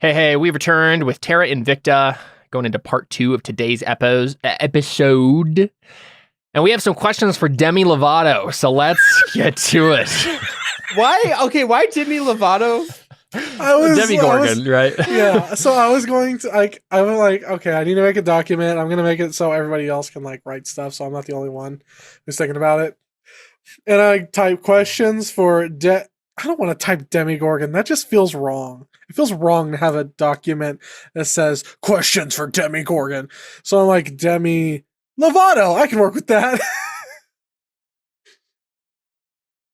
Hey, we've returned with Terra Invicta, going into part 2 of today's episode. And we have some questions for Demi Lovato, so let's get to it. Why? Okay, why Demi Lovato? Demi Gorgon, right? Yeah, so I was going to, I was like, okay, I need to make a document. I'm going to make it so everybody else can, write stuff, so I'm not the only one who's thinking about it. And I type questions for, I don't want to type Demi Gorgon. That just feels wrong. It feels wrong to have a document that says, questions for Demi Gorgon. So I'm like, Demi Lovato, I can work with that.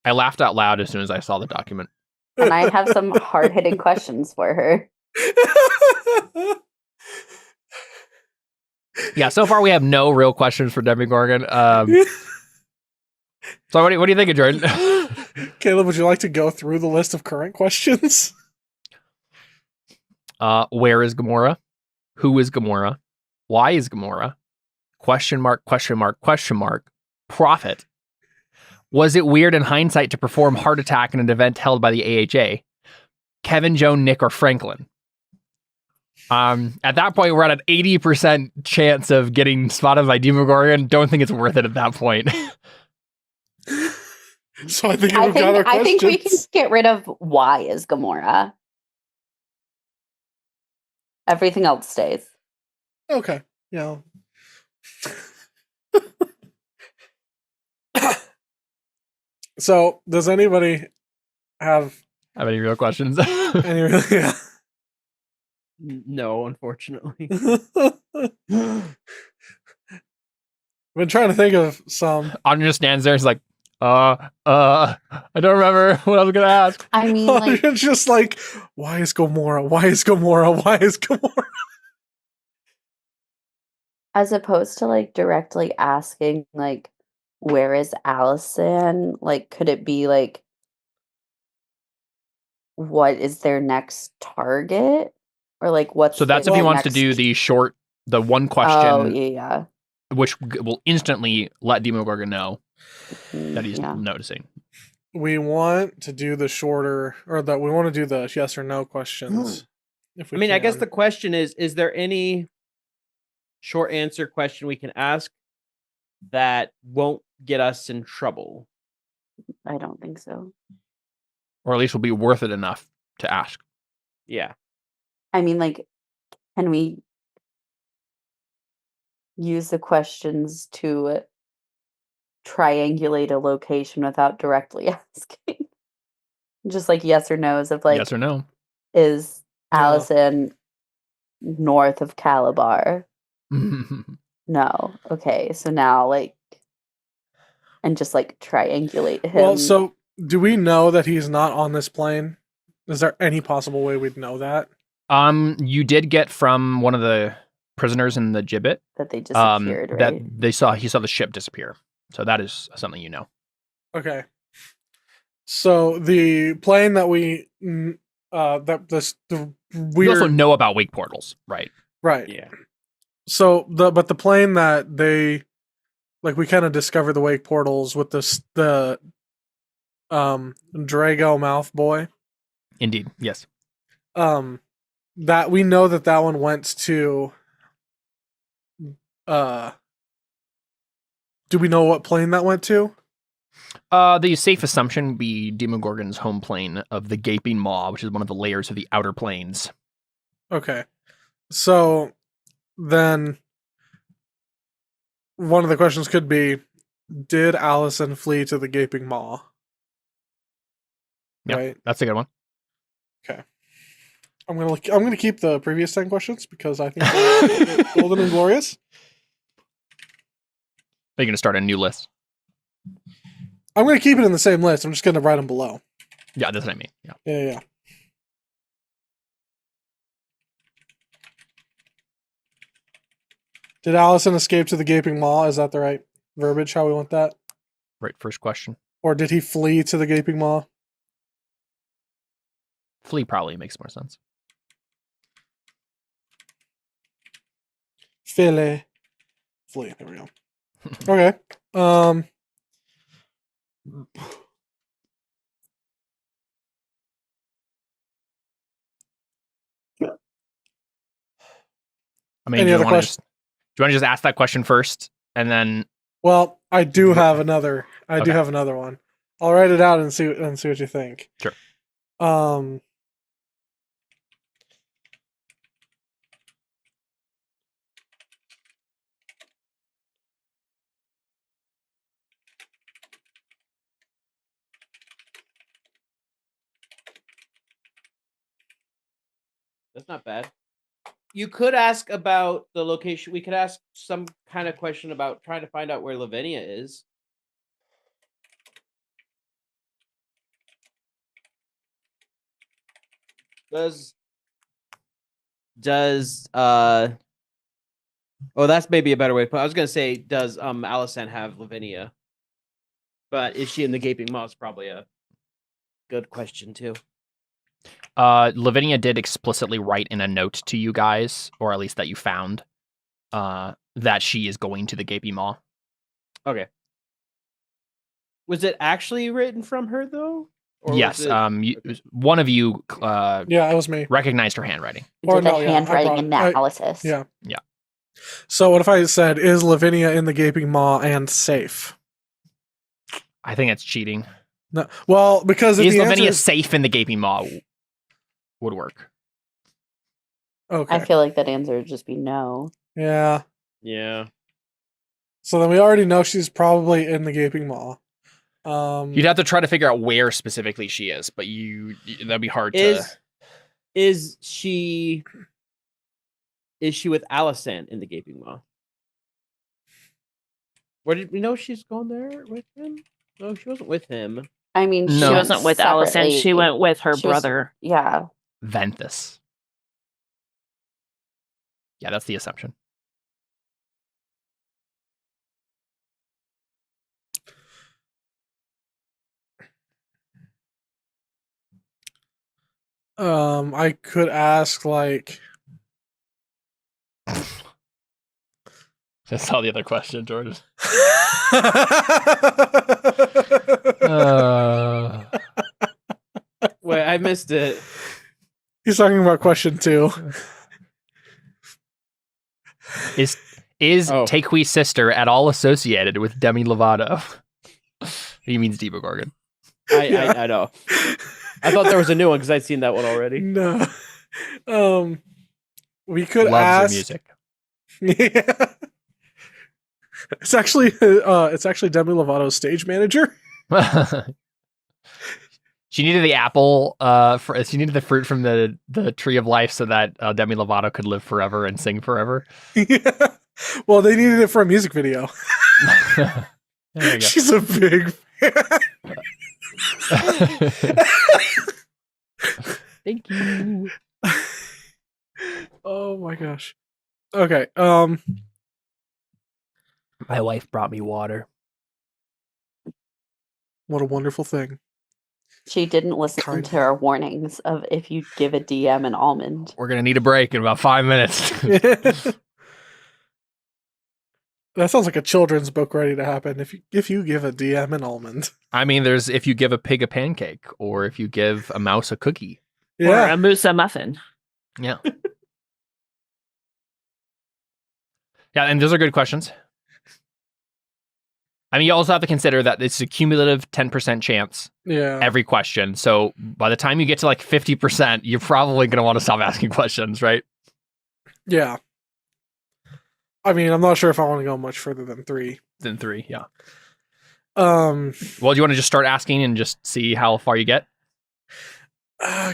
I laughed out loud as soon as I saw the document. And I have some hard-hitting questions for her. Yeah, so far we have no real questions for Demi Gorgon. So what do you think, Jordan? Caleb, would you like to go through the list of current questions? Where is Gamora? Who is Gamora? Why is Gamora? Question mark, question mark, question mark. Profit. Was it weird in hindsight to perform Heart Attack in an event held by the AHA? Kevin, Joan, Nick, or Franklin? At that point, we're at an 80% chance of getting spotted by Demogorgon. Don't think it's worth it at that point. So I think we got our questions. I think we can get rid of why is Gamora. Everything else stays. Okay. Yeah. So, does anybody have any real questions? Yeah. No, unfortunately. I've been trying to think of some. Anya just stands there. He's like, I don't remember what I was gonna ask. I mean, It's just like, why is Gamora? Why is Gamora? Why is Gamora? as opposed to directly asking where is Allison? Could it be what is their next target? Or what's So that's if he wants to do the one question. Oh, yeah. Which will instantly let Demogorgon know that he's noticing. We want to do the shorter, or that we want to do the yes or no questions. If we I guess the question is there any short answer question we can ask that won't get us in trouble? I don't think so. Or at least will be worth it enough to ask. Yeah. I mean, can we use the questions to triangulate a location without directly asking? Just yes or no's of yes or no. Is Allison north of Calabar? No. Okay, so now and just triangulate him. Well, so do we know that he's not on this plane? Is there any possible way we'd know that? You did get from one of the prisoners in the gibbet that they disappeared, right? That he saw the ship disappear. So that is something you know. Okay. So the plane that we we also know about wake portals, right? Right. Yeah. So the plane that they we kind of discovered the wake portals with the Drago mouth boy. Indeed. Yes. That we know that one went to do we know what plane that went to? The safe assumption would be Demogorgon's home plane of the Gaping Maw, which is one of the layers of the outer planes. Okay. So then one of the questions could be, did Allison flee to the Gaping Maw? Yep, right. That's a good one. Okay. I'm gonna keep the previous 10 questions because I think they're golden and glorious. Are you gonna start a new list? I'm gonna keep it in the same list. I'm just gonna write them below. Yeah, that's what I mean. Yeah. Did Allison escape to the Gaping Maw? Is that the right verbiage? How we want that? Right. First question. Or did he flee to the Gaping Maw? Flee probably makes more sense. Flee. There we go. Okay. I mean, Any do you other want to question? just ask that question first and then Well, I do have another. I do Okay. have another one. I'll write it out and see what you think. Sure. That's not bad. You could ask about the location. We could ask some kind of question about trying to find out where Lavinia is. Does oh, that's maybe a better way to put it. I was gonna say, does Alysanne have Lavinia? But is she in the gaping maw? Is probably a good question too. Lavinia did explicitly write in a note to you guys, or at least that you found, that she is going to the gaping maw. Okay. Was it actually written from her though? Or Yes. was it... Okay. One of you Yeah, it was me. recognized her handwriting. Or Did no, a yeah, I handwriting brought it. analysis. Yeah. Yeah. So what if I said, is Lavinia in the gaping maw and safe? I think it's cheating. No. Well, because if Is the Lavinia answer safe in the gaping maw? Would work. okay. I feel like that answer would just be no. Yeah. Yeah. So then we already know she's probably in the gaping maw. You'd have to try to figure out where specifically she is, but that'd be hard to. Is she with Alysanne in the gaping maw? Where did we know she's going there with him? No, she wasn't with him. I mean, No. she She wasn't with Alysanne. separately. She went with her She was- brother. Yeah. Venthus. Yeah, that's the assumption. I could ask like That's all the other question, Jordan. Wait, I missed it. He's talking about question 2. Is Oh. Taqui's sister at all associated with Demi Lovato? He means Demogorgon. I know. I thought there was a new one because I'd seen that one already. No. We could Loves her ask music. Yeah. It's actually Demi Lovato's stage manager. She needed the apple. She needed the fruit from the tree of life so that Demi Lovato could live forever and sing forever. Yeah. Well, they needed it for a music video. There you go. She's a big fan. Thank you. Oh my gosh. Okay. My wife brought me water. What a wonderful thing. She didn't listen Kind. to our warnings of if you give a DM an almond. We're gonna need a break in about 5 minutes. That sounds like a children's book ready to happen. If you give a DM an almond. I mean, there's if you give a pig a pancake, or if you give a mouse a cookie. Or Yeah. a Musa muffin. Yeah. Yeah, and those are good questions. I mean, you also have to consider that it's a cumulative 10% chance Yeah. every question. So by the time you get to like 50%, you're probably going to want to stop asking questions, right? Yeah. I mean, I'm not sure if I want to go much further than 3. Then 3, yeah. Um, Well, do you want to just start asking and just see how far you get?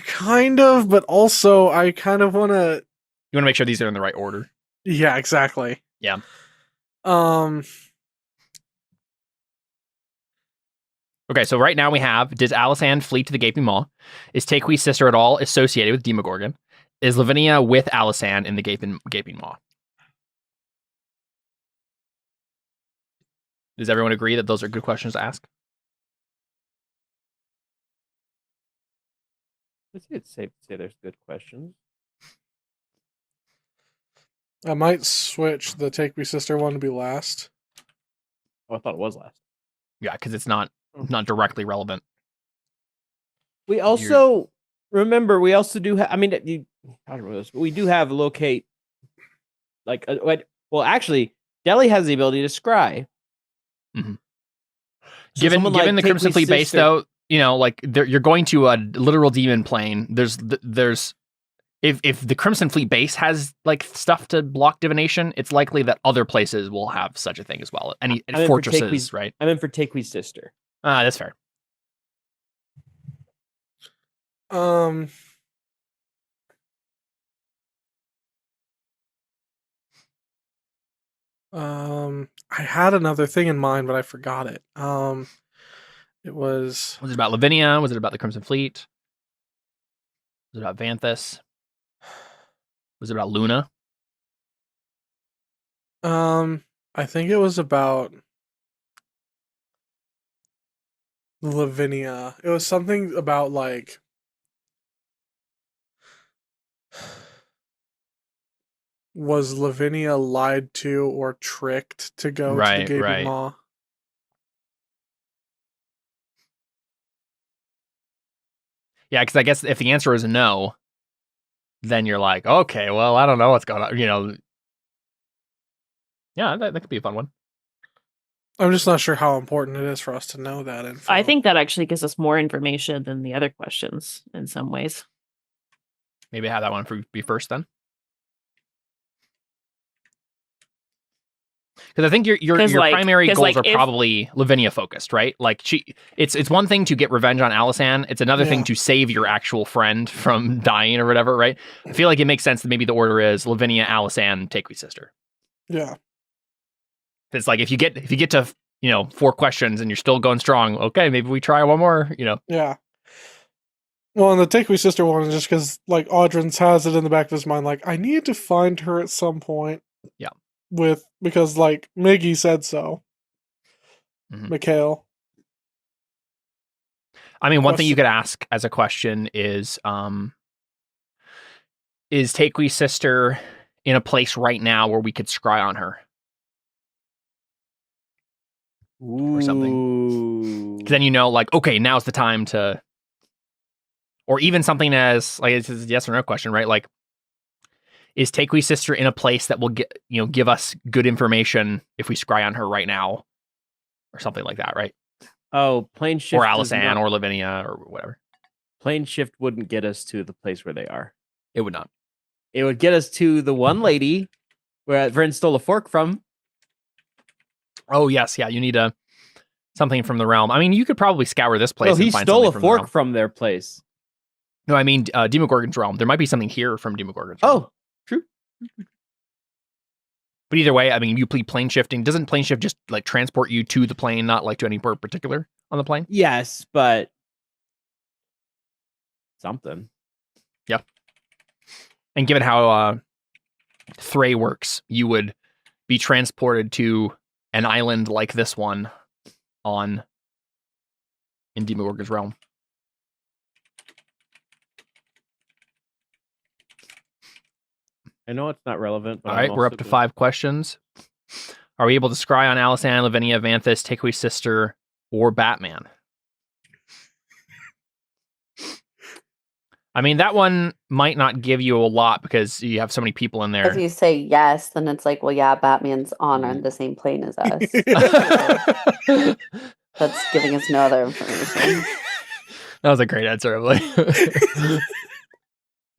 kind of, but also I kind of want to. You want to make sure these are in the right order. Yeah, exactly. Yeah. Okay, so right now we have, does Alysanne flee to the Gaping Maw? Is Taqui's sister at all associated with Demogorgon? Is Lavinia with Alysanne in the Gaping Maw? Does everyone agree that those are good questions to ask? I think it's safe to say there's good questions. I might switch the Take Me Sister one to be last. Oh, I thought it was last. Yeah, because it's not directly relevant. We also remember. We also do have. I mean, I don't know this, but we do have locate like well, actually, Delhi has the ability to scry. Mhm. So Given someone the like Crimson Takewe's Fleet base, sister- though, like you're going to a literal demon plane. There's if the Crimson Fleet base has like stuff to block divination, it's likely that other places will have such a thing as well. Any I'm in for fortresses, Takewe's- right? I'm in for Takewe's sister. That's fair. I had another thing in mind, but I forgot it. It was Was it about Lavinia? Was it about the Crimson Fleet? Was it about Vanthus? Was it about Luna? I think it was about Lavinia. It was something about like was Lavinia lied to or tricked to go to the Right, Gaping right. Maw? Yeah, because I guess if the answer is no, then you're like, okay, well, I don't know what's going on. Yeah, that could be a fun one. I'm just not sure how important it is for us to know that info. I think that actually gives us more information than the other questions in some ways. Maybe have that one be first then. Because I think your 'Cause, like- primary 'cause, goals like, are if- probably Lavinia focused, right? Like it's one thing to get revenge on Alisan. It's another thing Yeah. to save your actual friend from dying or whatever, right? I feel like it makes sense that maybe the order is Lavinia, Alisan, Takewe's sister. Yeah. It's like if you get to 4 questions and you're still going strong, okay, maybe we try one more. Yeah. Well, and the Takewee sister one is just because like Audrins has it in the back of his mind, like I need to find her at some point. Yeah. Because like Miggy said so. Mhm. Mikhail. I mean, one thing you Question. could ask as a question is Takewe's sister in a place right now where we could scry on her? Or something. Ooh. 'Cause then like, okay, now's the time to, or even something as like it's a yes or no question, right? Like, is Takewe's sister in a place that will give us good information if we scry on her right now, or something like that, right? Oh, plane shift. Or does Alisan not- or Lavinia or whatever. plane shift wouldn't get us to the place where they are. It would not. It would get us to the one lady where Vern stole a fork from. Oh yes, yeah. You need something from the realm. I mean, you could probably scour this place. No, he and find stole something a from the realm. fork from their place. No, I mean Demogorgon's realm. There might be something here from Demogorgon's realm. Oh, true. But either way, I mean, you plead plane shifting. Doesn't plane shift just like transport you to the plane, not like to any port particular on the plane? Yes, but something. And given how Thray works, you would be transported to an island like this one in Demogorgon's realm. I know it's not relevant. But All I'm right, we're up also to gonna- 5 questions. Are we able to scry on Alisan, Lavinia, Vanthus, Takewe's sister, or Batman? I mean, that one might not give you a lot because you have so many people in there. If you say yes, then it's like, well, yeah, Batman's on Mm. the same plane as us. That That's giving us no other information. was a great answer, Emily.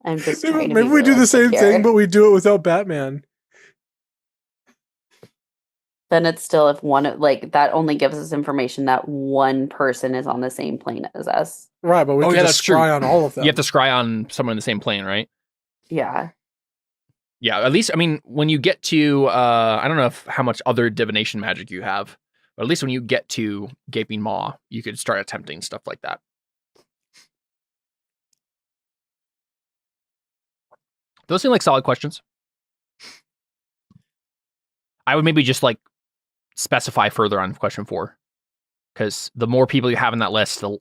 I'm just trying to Maybe be we do the same realistic thing, here. but we do it without Batman. Then it's still if one like that only gives us information that one person is on the same plane as us. Right, but we Oh, can yeah, just that's true. scry on all of them. You have to scry on someone in the same plane, right? Yeah. Yeah, at least, I mean, when you get to, I don't know how much other divination magic you have, but at least when you get to Gaping Maw, you could start attempting stuff like that. Those seem like solid questions. I would maybe just like specify further on question 4, because the more people you have in that list, the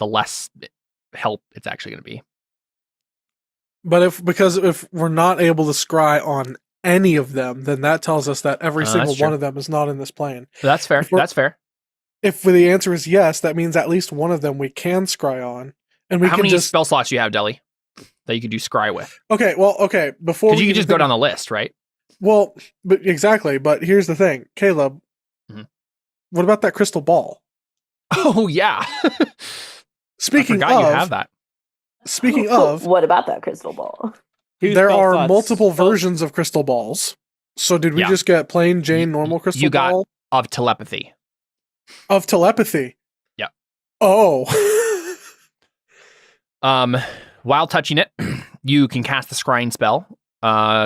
less help it's actually going to be. But if we're not able to scry on any of them, then that tells us that every That's single true. one of them is not in this plane. So that's fair. If we're- That's fair. If the answer is yes, that means at least one of them we can scry on, and we How can many just spell slots do you have, Deli, that you could do scry with? okay. Well, okay. Before Because you we could just even go down think- the list, right? Well, but exactly. But here's the thing, Caleb. Mhm. What about that crystal ball? Oh yeah. Speaking I forgot of, you have that. speaking of, What about that crystal ball? Who's there spell are slots? multiple Spell- versions of crystal balls. So did we Yeah. just get plain Jane normal crystal You got ball of telepathy. of telepathy? Yeah. Oh. While touching it, you can cast the scrying spell,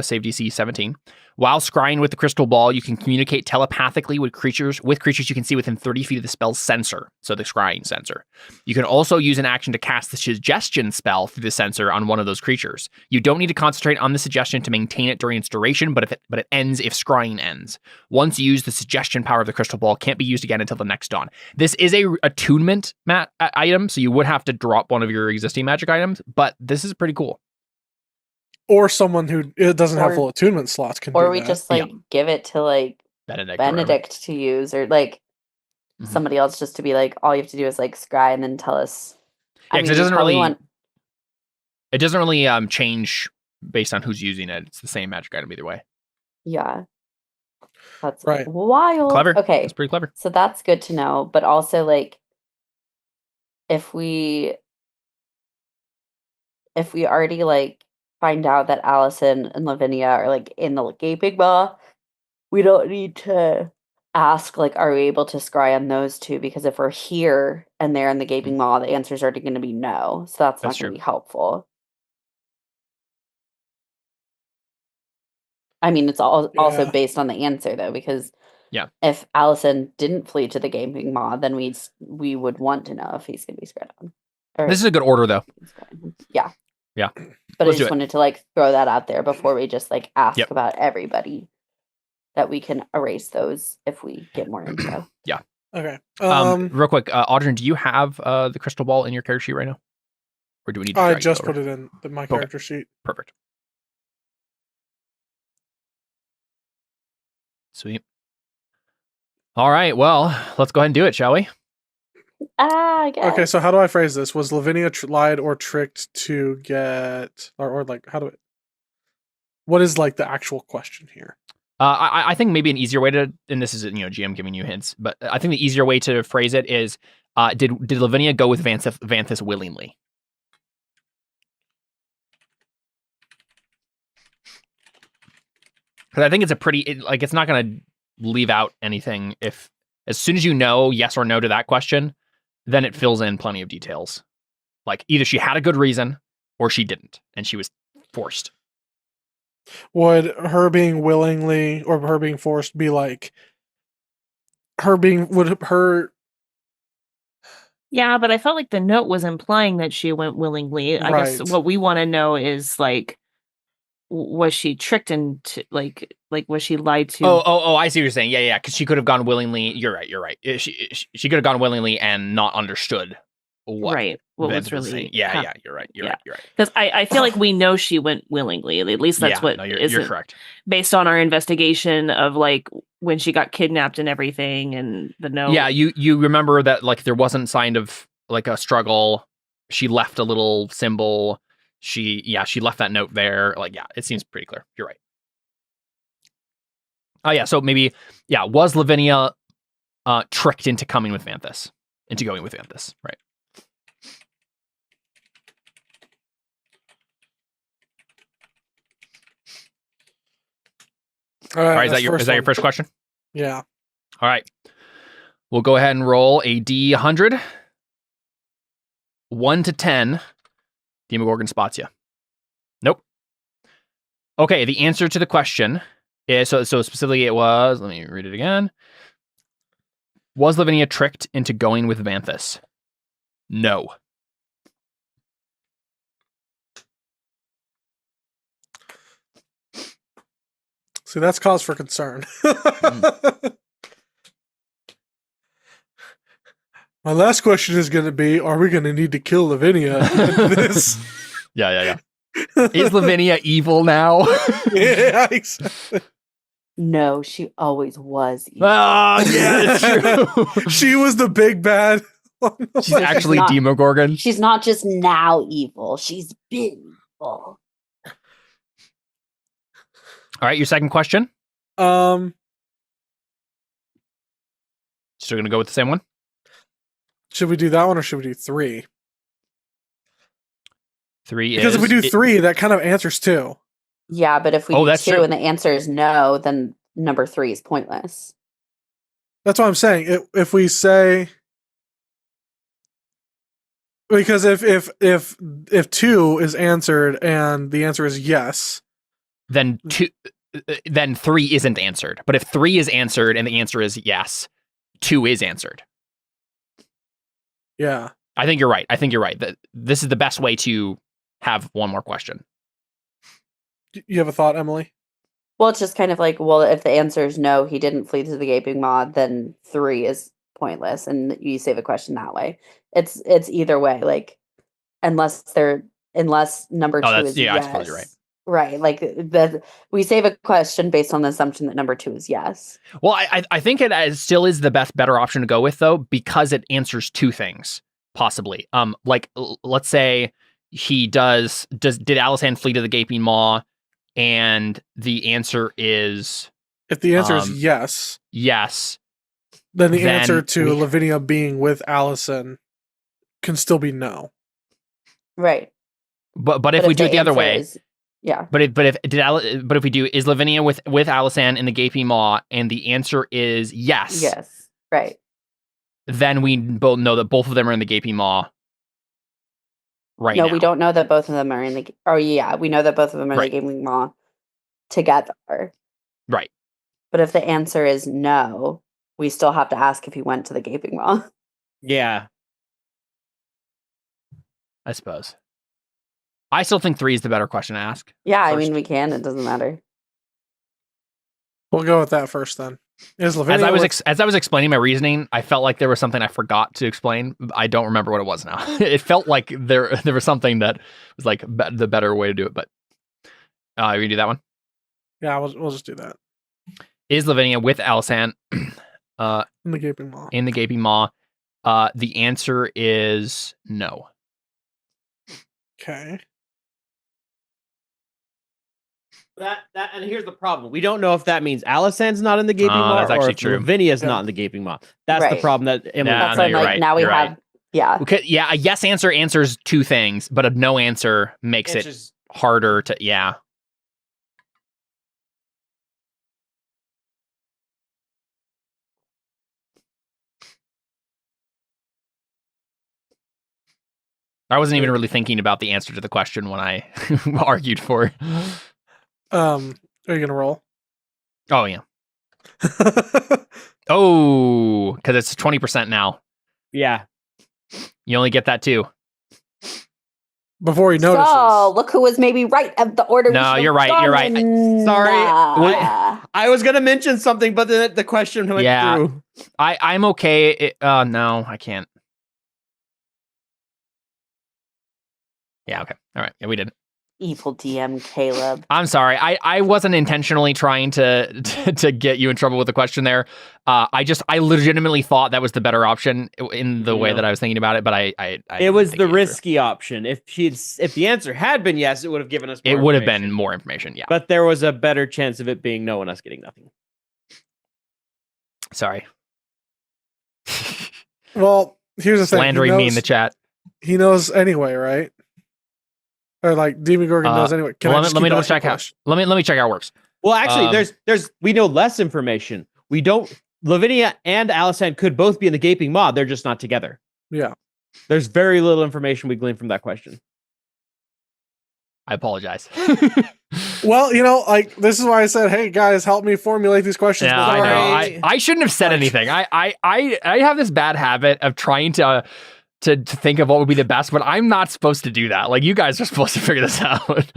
save DC 17. While scrying with the crystal ball, you can communicate telepathically with creatures you can see within 30 feet of the spell's sensor, so the scrying sensor. You can also use an action to cast the suggestion spell through the sensor on one of those creatures. You don't need to concentrate on the suggestion to maintain it during its duration, but it ends if scrying ends. Once used, the suggestion power of the crystal ball can't be used again until the next dawn. This is a attunement item, so you would have to drop one of your existing magic items, but this is pretty cool. Or someone who it doesn't have Or- full attunement slots can Or do we that. just like give it to like Benedict. or whatever. Benedict to use, or like Mhm. somebody else just to be like, all you have to do is like scry and then tell us. Yeah, 'cause it we doesn't probably really- It doesn't really change based on who's using it. It's the same magic item either way. Yeah. That's Right. wild. Clever. Okay. It's pretty clever. So that's good to know. But also like if we already like find out that Allison and Lavinia are like in the gaping maw, we don't need to ask like, are we able to scry on those two? Because if we're here and they're in the gaping maw, the answer's already going to be no. So that's not That's going true. to be helpful. I mean, it's also Yeah. based on the answer though, because Yeah. if Allison didn't flee to the gaping maw, then we would want to know if he's going to be scryed on. Or This is a good order, though. yeah. Yeah. But Let's I do just it. wanted to like throw that out there before we just like ask Yep. about everybody, that we can erase those if we get more info. Okay. Real quick, Audrey, do you have the crystal ball in your character sheet right now? Or do we need to I drag just over? put it in my character sheet. Perfect. Sweet. All right, well, let's go ahead and do it, shall we? I guess. Okay, so how do I phrase this? Was Lavinia lied or tricked to get, or like, how do it? What is like the actual question here? I think maybe an easier way to, and this is GM giving you hints, but I think the easier way to phrase it is, did Lavinia go with Vanthus willingly? Because I think it's a pretty, it's not going to leave out anything. If as soon as you know yes or no to that question, then it fills in plenty of details. Like either she had a good reason or she didn't, and she was forced. Would her being willingly or her being forced be like would her Yeah, but I felt like the note was implying that she went willingly. I guess Right. what we want to know is like, was she tricked into like was she lied to? Oh, I see what you're saying. Yeah, because she could have gone willingly. You're right. She could have gone willingly and not understood what. Right. What Vanth was really saying. Yeah, you're right. You're right. Because I feel like we know she went willingly. At least that's what you're correct. Based on our investigation of like when she got kidnapped and everything, and the note. Yeah, you remember that like there wasn't sign of like a struggle. She left a little symbol. She left that note there. Like, yeah, it seems pretty clear. You're right. Oh yeah, so maybe was Lavinia tricked into going with Vanthus, right? All All right, is that's that your one. first question? Yeah. All right. We'll go ahead and roll a D100. 1 to 10. Demogorgon spots you. Nope. Okay, the answer to the question is, so specifically it was, let me read it again. Was Lavinia tricked into going with Vanthus? No. See, that's cause for concern. My last question is going to be, are we going to need to kill Lavinia in this? Yeah. Is Lavinia evil now? Yeah, exactly. No, she always was. evil. Oh, yeah, it's true. She was the big bad. She's actually not- Demogorgon. She's not just now evil. She's been evil. All right, your second question. Um, Still gonna go with the same one. should we do that one or should we do 3? 3 Because is if we do 3, that kind of answers 2. Yeah, but if we Oh, do that's 2 true. and the answer is no, then number 3 is pointless. That's what I'm saying. If we say, because if 2 is answered and the answer is yes, then 3 isn't answered. But if 3 is answered and the answer is yes, 2 is answered. yeah. I think you're right. That this is the best way to have one more question. You have a thought, Emily? Well, it's just kind of like, well, if the answer is no, he didn't flee to the gaping maw, then 3 is pointless, and you save a question that way. It's either way, like unless number 2 is yeah, yes. I suppose you're right. Right, like we save a question based on the assumption that number 2 is yes. Well, I think it still is the better option to go with though, because it answers 2 things possibly. Like let's say he did Alisand flee to the gaping maw, and the answer is If the answer is yes, then the then answer to Lavinia being with Allison can still be no. Right. But if we do it the other way, yeah. But if we do, is Lavinia with Alisand in the gaping maw, and the answer is yes. Yes. Right. Then we both know that both of them are in the gaping maw. Right. No, now. we don't know that both of them are in the. Oh yeah, we know that both of them are in the gaping maw together. Right. But if the answer is no, we still have to ask if he went to the gaping maw. Yeah. I suppose. I still think 3 is the better question to ask. Yeah, first. I mean we can. It doesn't matter. We'll go with that first then. Is Lavinia as I was explaining my reasoning, I felt like there was something I forgot to explain. I don't remember what it was now. It felt like there was something that was like the better way to do it. But we do that one. Yeah, we'll just do that. Is Lavinia with Alisand In the gaping maw. in the gaping maw? The answer is no. Okay. And here's the problem. We don't know if that means Alisand's not in the gaping maw that's or actually if true. Lavinia's Yeah. not in the gaping maw. That's the Right. problem that Emily. Yeah, That's no, why I'm you're like, right. now we You're have. right. Yeah. Okay, yeah, a yes answer answers 2 things, but a no answer makes It's it just- harder to. Yeah. I wasn't even really thinking about the answer to the question when I argued for. Are you gonna roll? Oh yeah. Oh, because it's 20% now. Yeah. You only get that too. Before he notices. So look who was maybe right of the order. we No, should you're have right, you're right. gone. Sorry, Nah. I was gonna mention something, but the question went Yeah. through. I'm okay. No, I can't. Yeah. Okay. All right. Yeah, we did. Evil DM Caleb. I'm sorry. I wasn't intentionally trying to get you in trouble with the question there. I legitimately thought that was the better option in the way Yeah. that I was thinking about it, but I It was didn't the think through. risky option. If the answer had been yes, it would have given us. It More would have information. been more information. Yeah. But there was a better chance of it being no and us getting nothing. Sorry. Well, here's the thing. Slandering me in the chat. He knows anyway, right? Or like Demogorgon knows anyway. Can I just let me keep double asking check how. questions? Let me check how it works. Well, actually, there's we know less information. We don't. Lavinia and Alisand could both be in the gaping maw. They're just not together. Yeah. There's very little information we glean from that question. I apologize. Well, like this is why I said, "Hey guys, help me formulate these questions." Yeah, before I know. I shouldn't have said anything. I have this bad habit of trying to think of what would be the best, but I'm not supposed to do that. Like, you guys are supposed to figure this out.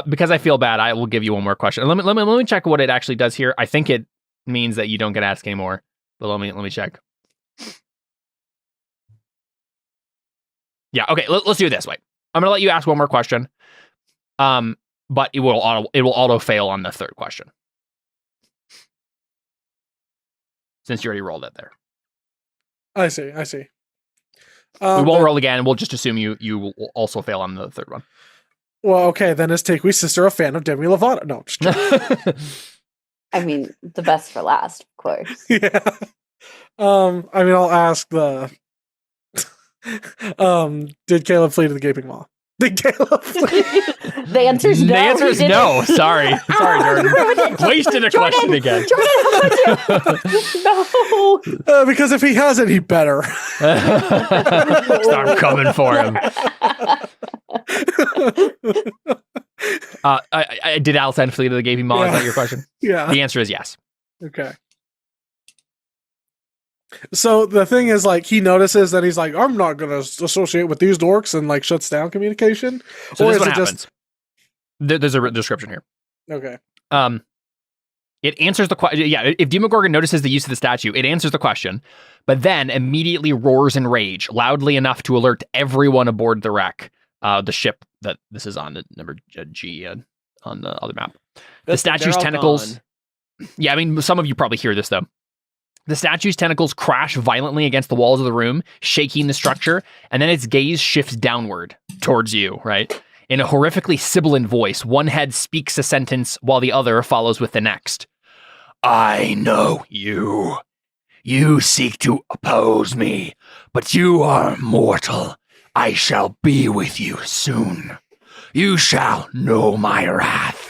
Because I feel bad, I will give you one more question. Let me check what it actually does here. I think it means that you don't get asked anymore. But let me check. Yeah, okay, let's do it this way. I'm gonna let you ask one more question. But it will auto fail on the third question. Since you already rolled it there. I see. We won't then- roll again. We'll just assume you will also fail on the third one. Well, okay, then is Takewee's sister a fan of Demi Lovato? No, just kidding. I mean, the best for last, of course. Yeah. I mean, I'll ask the. Did Caleb flee to the gaping maw? Did Caleb flee? The answer is no. The answer he is didn't. no. Sorry, Ruined Jordan. it. Wasted a Jordan, question again. Jordan, how could you? No. Because if he hasn't, he better. Start coming for him. Did Alisan flee to the gaping maw? Is Yeah. that your question? Yeah. The answer is yes. Okay. So the thing is, like, he notices that he's like, I'm not going to associate with these dorks, and like shuts down communication. So Or this is is what it happens. just There's a description here. okay? It answers the question. Yeah, if Demogorgon notices the use of the statue, it answers the question, but then immediately roars in rage, loudly enough to alert everyone aboard the wreck, the ship that this is on, number G on the other map. The statue's tentacles. Yeah, I mean, some of you probably hear this though. The statue's tentacles crash violently against the walls of the room, shaking the structure, and then its gaze shifts downward towards you, right? In a horrifically sibilant voice, one head speaks a sentence while the other follows with the next. I know you. You seek to oppose me, but you are mortal. I shall be with you soon. You shall know my wrath.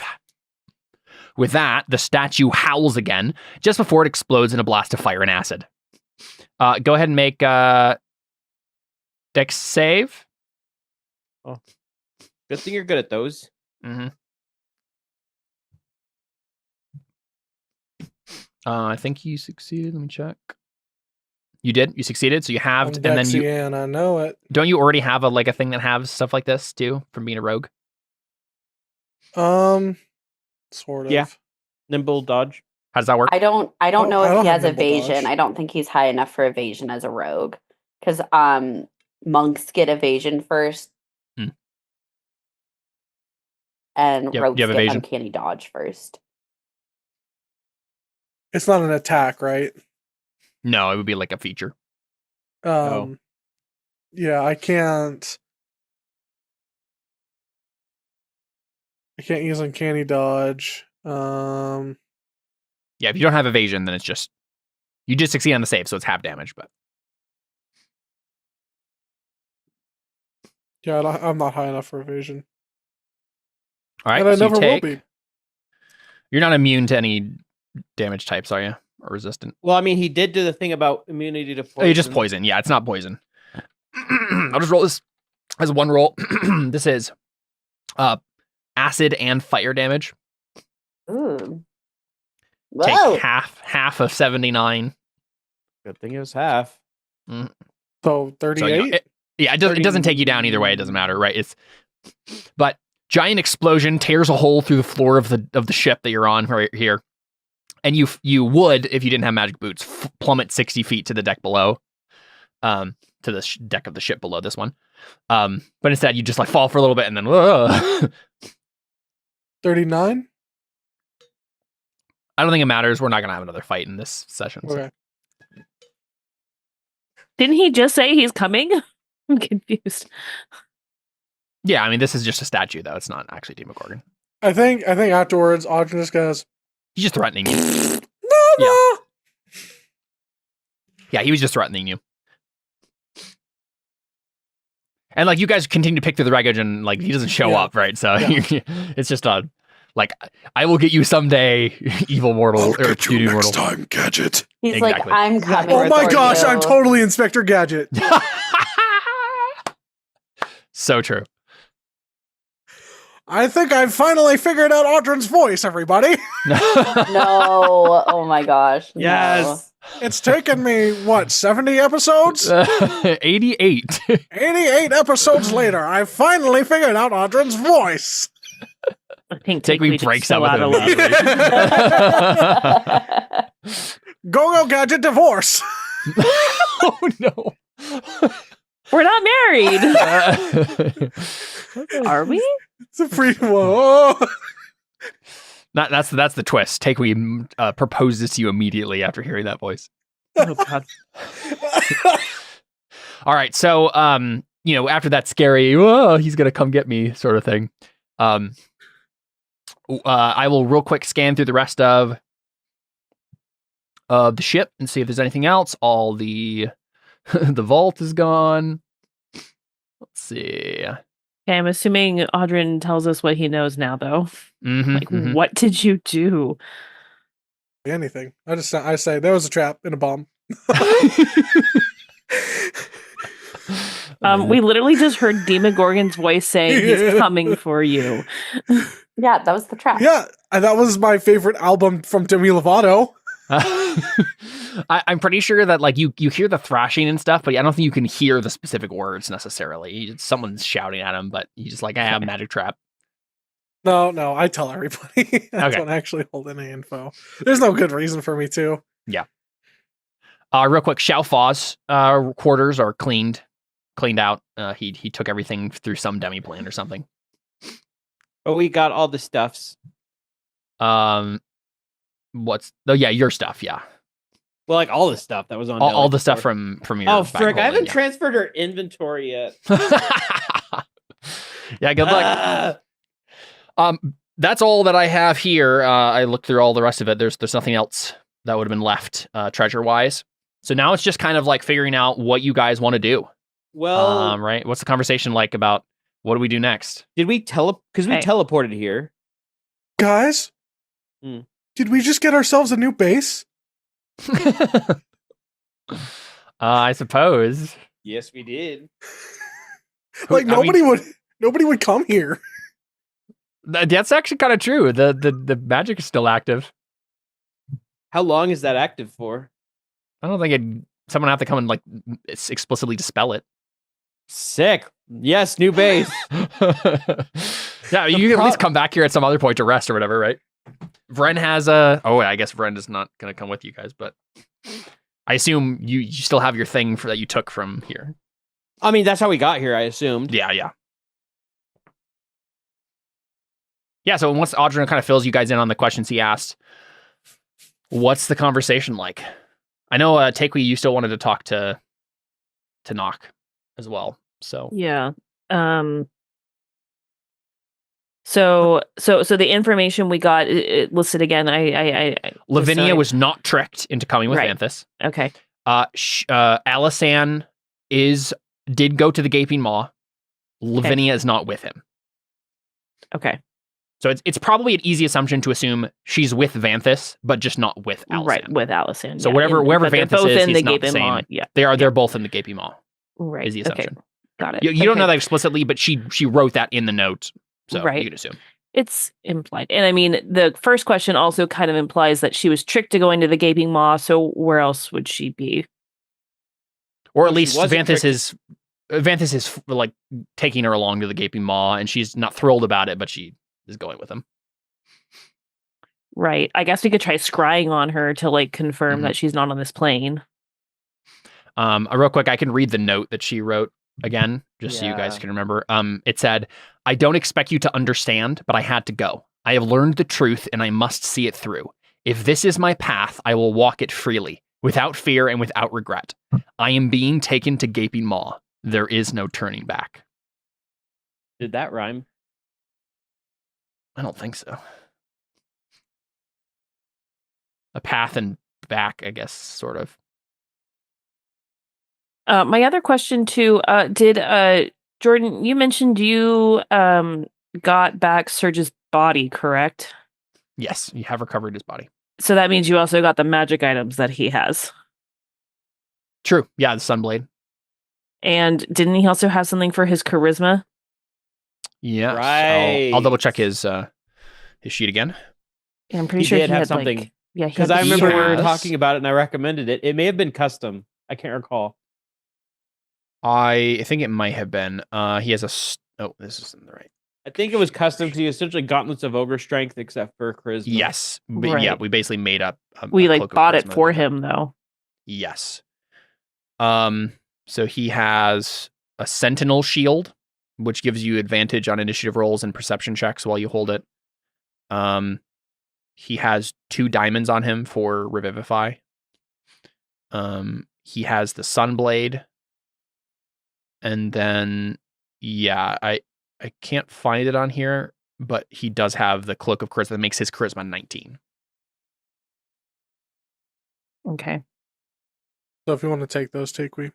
With that, the statue howls again, just before it explodes in a blast of fire and acid. Go ahead and make Dex save. Good thing you're good at those. Mm-hmm. I think you succeeded. Let me check. You did. You succeeded. So you halved, and then you and I know it. don't you already have a thing that has stuff like this too from being a rogue? Sort of. Yeah. Nimble dodge. How does that work? I don't Oh, know I if don't he have has nimble evasion. dodge. I don't think he's high enough for evasion as a rogue. Because monks get evasion first. Hmm. And Do you rogues have get evasion? uncanny dodge first. It's not an attack, right? No, it would be like a feature. Oh. Yeah, I can't use uncanny dodge. Yeah, if you don't have evasion, then it's just you just succeed on the save, so it's half damage. But Yeah, I'm not high enough for evasion. all right, And I so never you will take. be. You're not immune to any damage types, are you? Or resistant? Well, I mean, he did do the thing about immunity to poison. Oh, you just poison. Yeah, it's not poison. I'll just roll this as one roll. This is acid and fire damage. Ooh. Take Whoa. half of 79. Good thing it was half. So So, 38. it doesn't take you down either way. It doesn't matter, right? But giant explosion tears a hole through the floor of the ship that you're on right here, and you would, if you didn't have magic boots, plummet 60 feet to the deck below, to the deck of the ship below this one. But instead, you just like fall for a little bit and then. 39. I don't think it matters. We're not gonna have another fight in this session. so. Okay. Didn't he just say he's coming? I'm confused. Yeah, I mean, this is just a statue, though. It's not actually Demogorgon. I think afterwards, Audrey just goes, He's just threatening you. no, no. Yeah, he was just threatening you. And like you guys continue to pick through the wreckage, and like he doesn't show Yeah. up, right? So Yeah. it's just like I will get you someday, evil mortal I'll or get you duty next mortal. time, Gadget. He's Exactly. like, I'm coming. Oh my for gosh, you. I'm totally Inspector Gadget. So true. I think I've finally figured out Audrin's voice, everybody. No. Oh my gosh. no. Yes. It's taken me, 70 episodes? 88. 88 episodes later, I finally figured out Audrin's voice. I think Take me we just breaks up fell with out him. of love. Go Gadget divorce. Oh no. We're not married. Are we? It's a free one. Oh. That's the twist. Takewee proposes to you immediately after hearing that voice. Oh, God. All right, so after that scary, "Whoa, he's gonna come get me" sort of thing, I will real quick scan through the rest of the ship and see if there's anything else. All the the vault is gone. Let's see. Okay, I'm assuming Audrin tells us what he knows now, though. Mhm. What did you do? Anything. I say there was a trap and a bomb. We literally just heard Demogorgon's voice saying he's coming for you. Yeah, that was the trap. Yeah, and that was my favorite album from Demi Lovato. I'm pretty sure that like you hear the thrashing and stuff, but I don't think you can hear the specific words necessarily. Someone's shouting at him, but you just like, I have magic trap. No, I tell everybody. I don't actually hold any info. There's no good reason for me to. Yeah. Real quick, Xiao Fa's quarters are cleaned out. He took everything through some demi plan or something. Oh, we got all the stuffs. Your stuff, yeah. Well, like all the stuff that was on all the stuff from your. Oh, frick! I haven't transferred her inventory yet. Yeah, good luck. That's all that I have here. I looked through all the rest of it. There's nothing else that would have been left treasure wise. So now it's just kind of like figuring out what you guys want to do. Well, right. What's the conversation like about what do we do next? Did we because we teleported here, guys? Did we just get ourselves a new base? I suppose. Yes, we did. Like nobody would come here. That's actually kind of true. The magic is still active. How long is that active for? I don't think someone have to come and like explicitly dispel it. Sick. Yes, new base. Yeah, you can at least come back here at some other point to rest or whatever, right? Vren has I guess Vren is not going to come with you guys, but I assume you still have your thing that you took from here. I mean, that's how we got here, I assumed. Yeah. Yeah, so once Audrin kind of fills you guys in on the questions he asked, what's the conversation like? I know, Takui, you still wanted to talk to Nock as well, so. Yeah. So the information we got it listed again. Lavinia was not tricked into coming with Vanthus. Okay. Alisan did go to the Gaping Maw. Lavinia is not with him. Okay. So it's probably an easy assumption to assume she's with Vanthus, but just not with Alisan. Right, with Alisan. So wherever Vanthus is, he's not the same. Maw. Yeah. They're both in the Gaping Maw. Right. Is the assumption. Okay. Got it. You don't know that explicitly, but she wrote that in the note. So you can assume. It's implied. And I mean, the first question also kind of implies that she was tricked to go into the Gaping Maw, so where else would she be? Or at least Vanthus is like taking her along to the Gaping Maw, and she's not thrilled about it, but she is going with him. Right. I guess we could try scrying on her to like confirm that she's not on this plane. Real quick, I can read the note that she wrote again, just so you guys can remember. It said, "I don't expect you to understand, but I had to go. I have learned the truth and I must see it through. If this is my path, I will walk it freely, without fear and without regret. I am being taken to Gaping Maw. There is no turning back." Did that rhyme? I don't think so. A path and back, I guess, sort of. My other question too, did Jordan, you mentioned you got back Serge's body, correct? Yes, you have recovered his body. So that means you also got the magic items that he has. True. Yeah, the Sunblade. And didn't he also have something for his charisma? Yeah. Right. I'll double check his sheet again. Yeah, I'm pretty sure he did have had something. Like, yeah, because I remember we were talking about it and I recommended it. It may have been custom. I can't recall. I think it might have been. He has this isn't the right. I think it was custom because he essentially gauntlets of ogre strength except for charisma. Yes. But yeah, we basically made up. We like bought it for him though. Yes. So he has a sentinel shield, which gives you advantage on initiative rolls and perception checks while you hold it. He has 2 diamonds on him for Revivify. He has the Sunblade. And then, yeah, I can't find it on here, but he does have the Cloak of Charisma that makes his charisma 19. Okay. So if you want to take those, take we.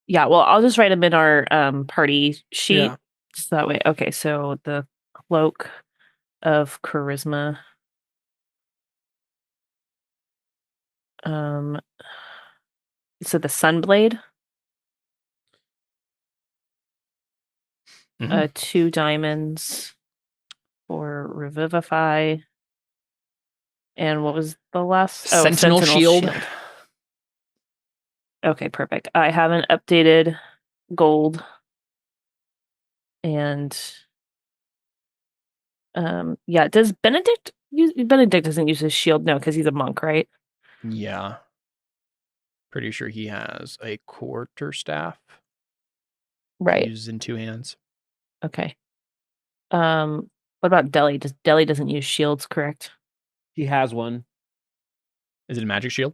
Yeah, well, I'll just write them in our party sheet. Yeah. Just that way. Okay, so the Cloak of Charisma. So the Sunblade. Mhm. 2 diamonds for Revivify. And what was the last? Sentinel Shield. Okay, perfect. I have an updated gold. And yeah, does Benedict use Benedict doesn't use his shield, no, because he's a monk, right? Yeah. Pretty sure he has a quarterstaff. Right. He uses in 2 hands. Okay. What about Deli? Deli doesn't use shields, correct? He has one. Is it a magic shield?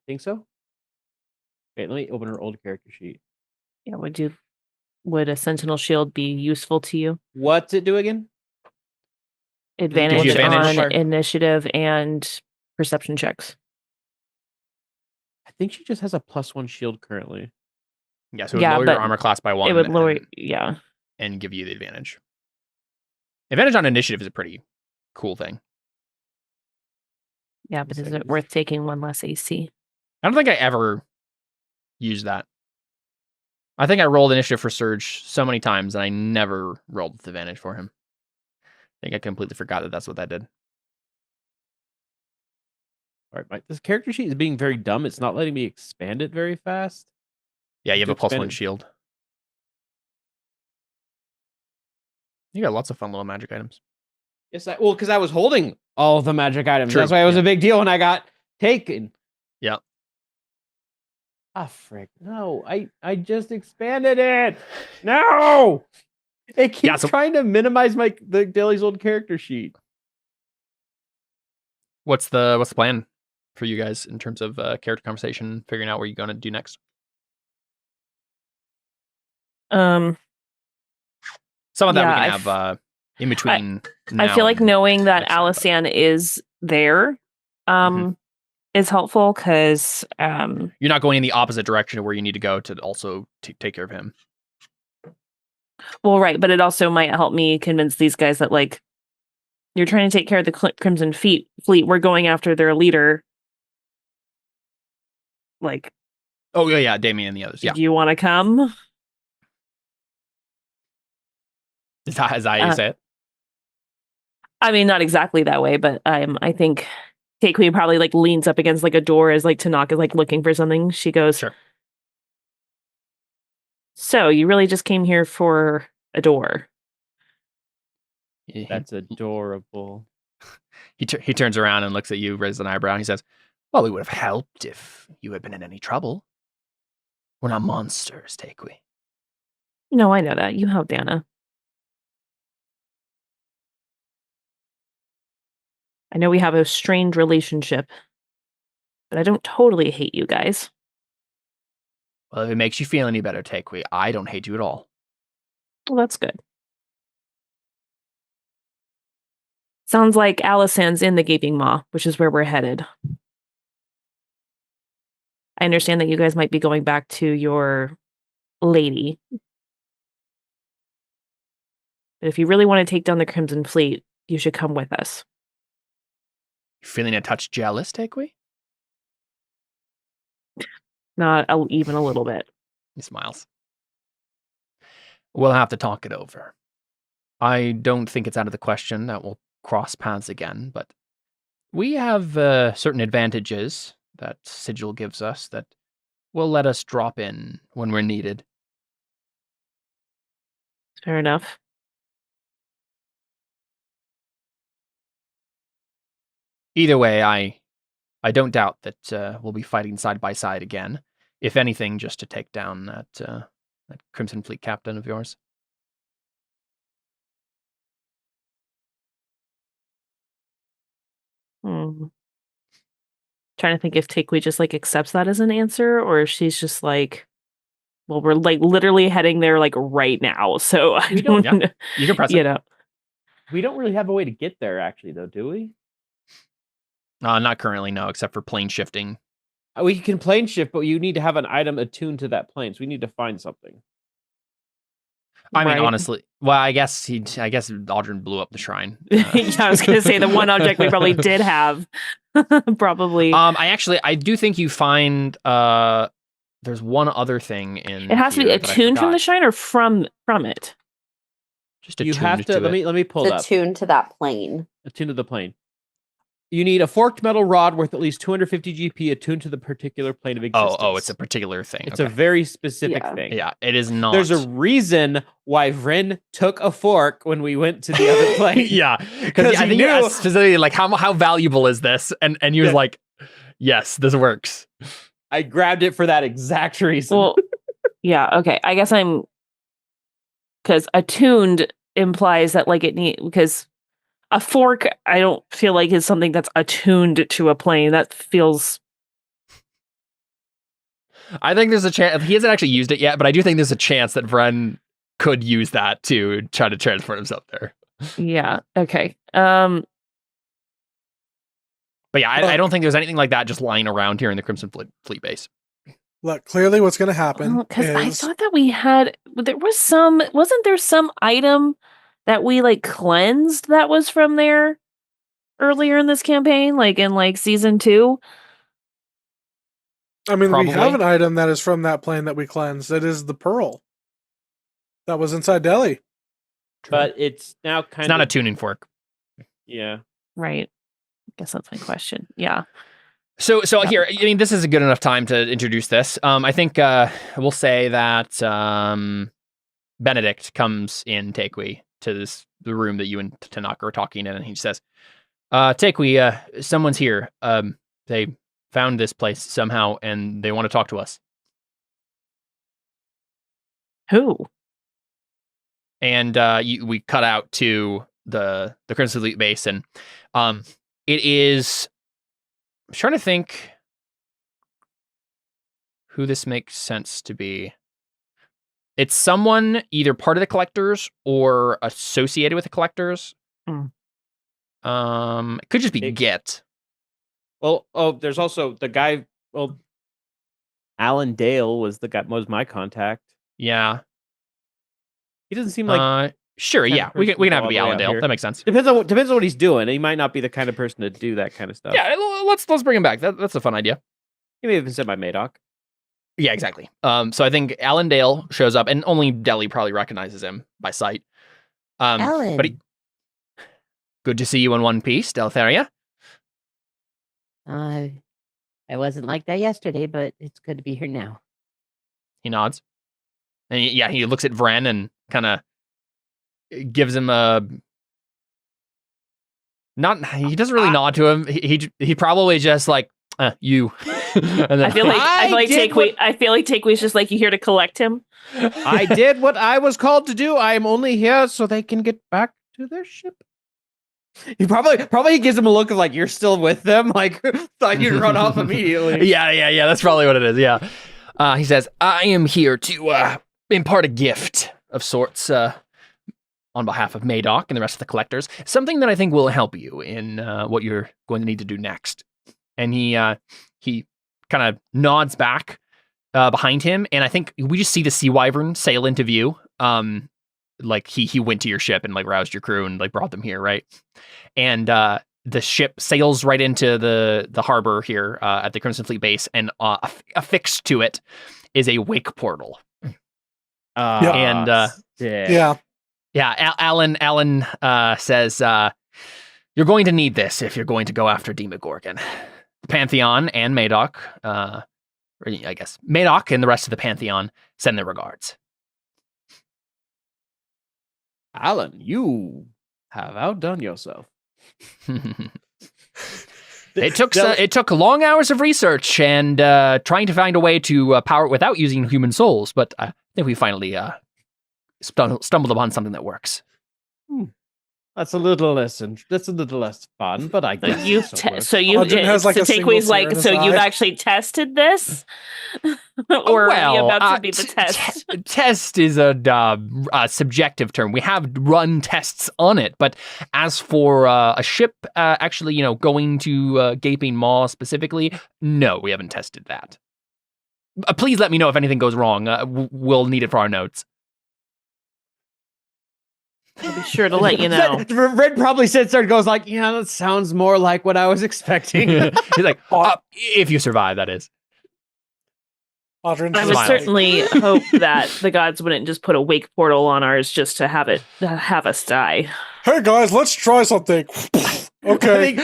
Think so? Wait, let me open her old character sheet. Yeah, would a sentinel shield be useful to you? What's it do again? Advantage you advantage? on initiative and perception checks. I think she just has a +1 shield currently. Yeah, so it would Yeah, lower but your armor class by 1. It would lower, yeah. and give you the advantage. Advantage on initiative is a pretty cool thing. Yeah, but is it worth taking 1 less AC? I don't think I ever used that. I think I rolled initiative for Surge so many times, and I never rolled with advantage for him. I think I completely forgot that that's what that did. All right, this character sheet is being very dumb. It's not letting me expand it very fast. Yeah, you have a To expand +1 it. shield. You got lots of fun little magic items. Yes, because I was holding all the magic items. True, That's why it was yeah. a big deal when I got taken. Yeah. Ah, frick. No, I just expanded it. No! It keeps trying to minimize the Daily's old character sheet. What's the plan for you guys in terms of character conversation, figuring out what you're going to do next? Um, Some of that yeah, we can have in between. I feel like knowing that next time, but- Alisan is there is helpful because You're not going in the opposite direction of where you need to go to also take care of him. well, right, but it also might help me convince these guys that like you're trying to take care of the Crimson Fleet. We're going after their leader. Like, oh yeah, Damien and the others. Yeah, do you want to come? is that how you say it? I mean, not exactly that way, but I think Takui probably like leans up against like a door as like Tanaka is like looking for something. She goes, Sure. So you really just came here for a door? That's adorable. He turns around and looks at you, raises an eyebrow, and he says, "Well, we would have helped if you had been in any trouble. We're not monsters, Takui." No, I know that. You helped Anna. I know we have a strained relationship, but I don't totally hate you guys. Well, if it makes you feel any better, Takui, I don't hate you at all. Well, that's good. Sounds like Alisan's in the Gaping Maw, which is where we're headed. I understand that you guys might be going back to your lady. But if you really want to take down the Crimson Fleet, you should come with us. You feeling a touch jealous, Takui? Not even a little bit. He smiles. We'll have to talk it over. I don't think it's out of the question that we'll cross paths again, but we have certain advantages that Sigil gives us that will let us drop in when we're needed. Fair enough. Either way, I don't doubt that we'll be fighting side by side again. If anything, just to take down that Crimson Fleet captain of yours. Trying to think if Takui just like accepts that as an answer, or if she's just like, Well, we're like literally heading there like right now. So I We don't- don't, You can press you it. know. We don't really have a way to get there, actually, though, do we? Not currently, no, except for plane shifting. We can plane shift, but you need to have an item attuned to that plane. So we need to find something. I mean, Right. honestly, well, I guess Aldrin blew up the shrine. Yeah, I was gonna say the one object we probably did have. Probably. I do think you find there's one other thing in It has to be here that I attuned from the forgot. shrine or from it. Just You attuned have to let it. me pull it It's up. attuned to that plane. Attuned to the plane. You need a forked metal rod worth at least 250 GP attuned to the particular plane of existence. Oh, it's a particular thing. It's okay. a very specific Yeah. thing. Yeah, it is not. There's a reason why Vren took a fork when we went to the other plane. yeah, 'Cause because I he think you knew- asked specifically like how valuable is this, and he was Yeah. like, yes, this works. I grabbed it for that exact reason. Well, yeah, okay. I guess I'm because attuned implies that like it need because a fork I don't feel like is something that's attuned to a plane. That feels I think there's a chance he hasn't actually used it yet, but I do think there's a chance that Vren could use that to try to transport himself there. yeah, okay. But yeah, I don't think there's anything like that just lying around here in the Crimson Fleet base. Look, clearly what's going to happen Because I is thought that we had wasn't there some item that we like cleansed that was from there earlier in this campaign, like in like season 2? I mean, we have Probably. an item that is from that plane that we cleansed. It is the pearl that was inside Delhi. but it's now kind It's of not a tuning fork. Yeah. Right. I guess that's my question. Yeah. So here, I mean, this is a good enough time to introduce this. I think we'll say that Benedict comes in Takui to the room that you and Tanaka are talking in, and he says, Takui, someone's here. They found this place somehow, and they want to talk to us. Who? And we cut out to the Crimson Fleet base, and it is. I'm trying to think who this makes sense to be. It's someone either part of the collectors or associated with the collectors. Hmm. It could just be It- Git. Well, there's also the guy. Well, Alan Dale was my contact. Yeah. He doesn't seem like Sure. kind of Yeah. We person can have all it be the way Alan out Dale. here. That makes sense. depends on what he's doing. He might not be the kind of person to do that kind of stuff. Yeah. Let's bring him back. That's a fun idea. He may have been sent by Madoc. Yeah, exactly. So I think Alan Dale shows up, and only Deli probably recognizes him by sight. Alan. But good to see you in one piece, Deltheria. I wasn't like that yesterday, but it's good to be here now. He nods. And he looks at Vren and kind of gives him a he doesn't really nod to him. He probably just like you. And then, I feel like did Takeway's just like you here to collect him. I did what I was called to do. I am only here so they can get back to their ship. He probably gives him a look of like you're still with them, like thought you'd run off immediately. yeah. That's probably what it is. Yeah. He says, "I am here to impart a gift of sorts on behalf of Madoc and the rest of the collectors. Something that I think will help you in what you're going to need to do next." And he kind of nods back behind him, and I think we just see the Sea Wyvern sail into view. Like he went to your ship and like roused your crew and like brought them here, right? And the ship sails right into the harbor here at the Crimson Fleet base, and affixed to it is a wake portal. And Yeah. Alan says you're going to need this if you're going to go after Demogorgon. The Pantheon and Madoc, I guess Madoc and the rest of the Pantheon send their regards. Alan, you have outdone yourself. It took long hours of research and trying to find a way to power it without using human souls, but I think we finally stumbled upon something that works. That's a little less. That's a little less fun, but I So guess you've this will work. so you Audrey has, like, so a single takeaways tear like in his so you've eye. actually tested this, or are we about to be the test? Test is a subjective term. We have run tests on it, but as for a ship actually, going to Gaping Maw specifically, no, we haven't tested that. Please let me know if anything goes wrong. We'll need it for our notes. I'll be sure to let you know. Red probably goes like, yeah, that sounds more like what I was expecting. He's like, if you survive, that is. Audrey I would Smile. certainly hope that the gods wouldn't just put a wake portal on ours just to have us die. Hey guys, let's try something. Okay.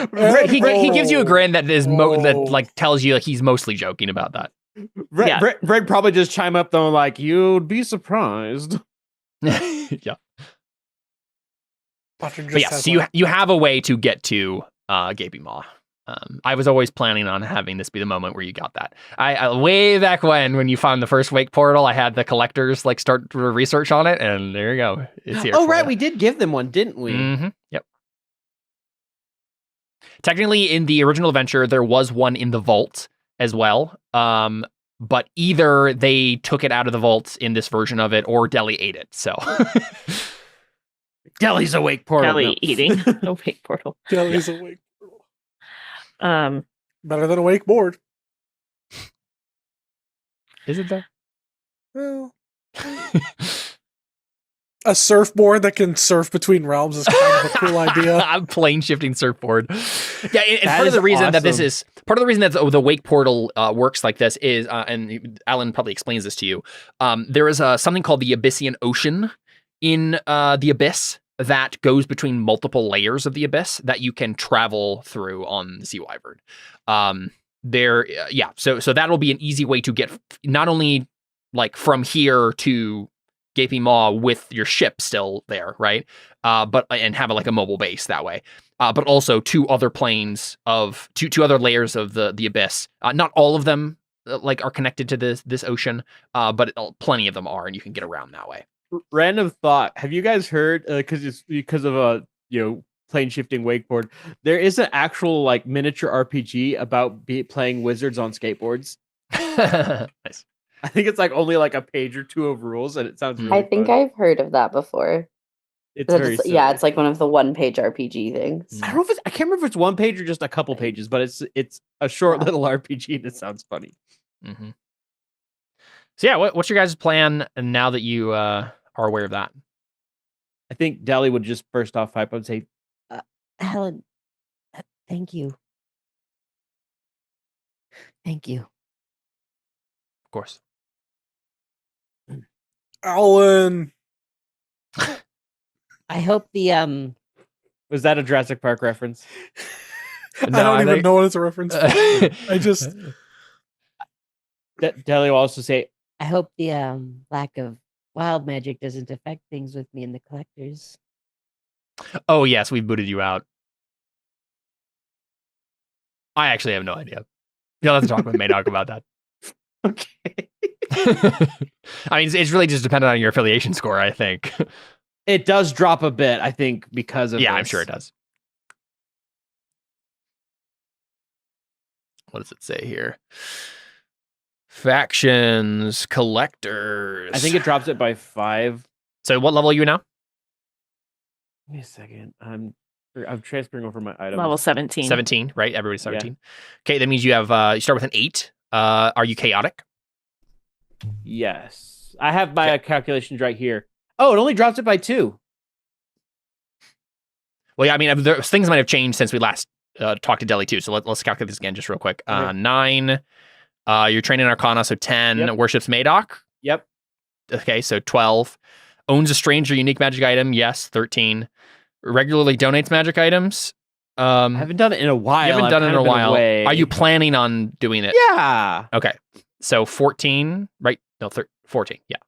He gives you a grin that is that Whoa. like tells you like he's mostly joking about that. Red probably just chime up though, like, you'd be surprised. Yeah. Audrey But just yeah, has so one. you have a way to get to Gaping Maw. I was always planning on having this be the moment where you got that. I way back when you found the first wake portal, I had the collectors like start research on it, and there you go. It's here. Oh, for right. ya. We did give them one, didn't we? Yep. Technically, in the original adventure, there was one in the vault as well. But either they took it out of the vault in this version of it, or Deli ate it. So. Deli's a wake portal. Kelly No. eating a wake portal. Kelly's a wake. Um, Better than a wakeboard. Is it though? Well, a surfboard that can surf between realms is kind of a cool idea. I'm plane shifting surfboard. Yeah, and That part of is the reason that this awesome. is part of the reason that the wake portal works like this is, and Alan probably explains this to you. There is something called the Abyssian Ocean in the Abyss that goes between multiple layers of the Abyss that you can travel through on the Sea Wyvern. So that'll be an easy way to get not only like from here to Gaping Maw with your ship still there, right? But and have like a mobile base that way. But also two other planes of two other layers of the Abyss. Not all of them are connected to this ocean, but plenty of them are, and you can get around that way. Random thought. Have you guys heard, because of plane shifting wakeboard, there is an actual like miniature RPG about playing wizards on skateboards. Nice. I think it's like only like a page or two of rules, and it sounds really I think fun. I've heard of that before. It's very Yeah, silly. it's like one of the one-page RPG things. I don't know if I can't remember if it's one page or just a couple pages, but it's a short Yeah. little RPG and it sounds funny. Mm-hmm. So yeah, what's your guys' plan now that you are aware of that? I think Deli would just first off pipe up and say, Helen, thank you. Thank you. Of course. Alan. I hope the was that a Jurassic Park reference? I don't even know what it's a reference to. I just Deli will also say, I hope the lack of wild magic doesn't affect things with me and the collectors. Oh yes, we booted you out. I actually have no idea. You'll have to talk with Madoc about that. okay. I mean, it's really just dependent on your affiliation score, I think. It does drop a bit, I think, because of Yeah, I'm this. sure it does. What does it say here? Factions, collectors. I think it drops it by 5. So what level are you now? Wait a second. I'm transferring over my items. level 17. 17, right? Everybody's 17. Okay, that means you have you start with an 8. Are you chaotic? Yes. I have my calculations right here. Oh, it only drops it by 2. Well, yeah, I mean, things might have changed since we last talked to Deli too. So let's calculate this again just real quick. Okay. 9. You're training Arcana, so 10. Yep. Worships Madoc. Yep. Okay, so 12. Owns a strange or unique magic item. Yes, 13. Regularly donates magic items. I haven't done it in a while. You haven't I've done it kind in a of been while. away. Are you planning on doing it? Yeah. Okay. So 14, right? No, 14. Yeah.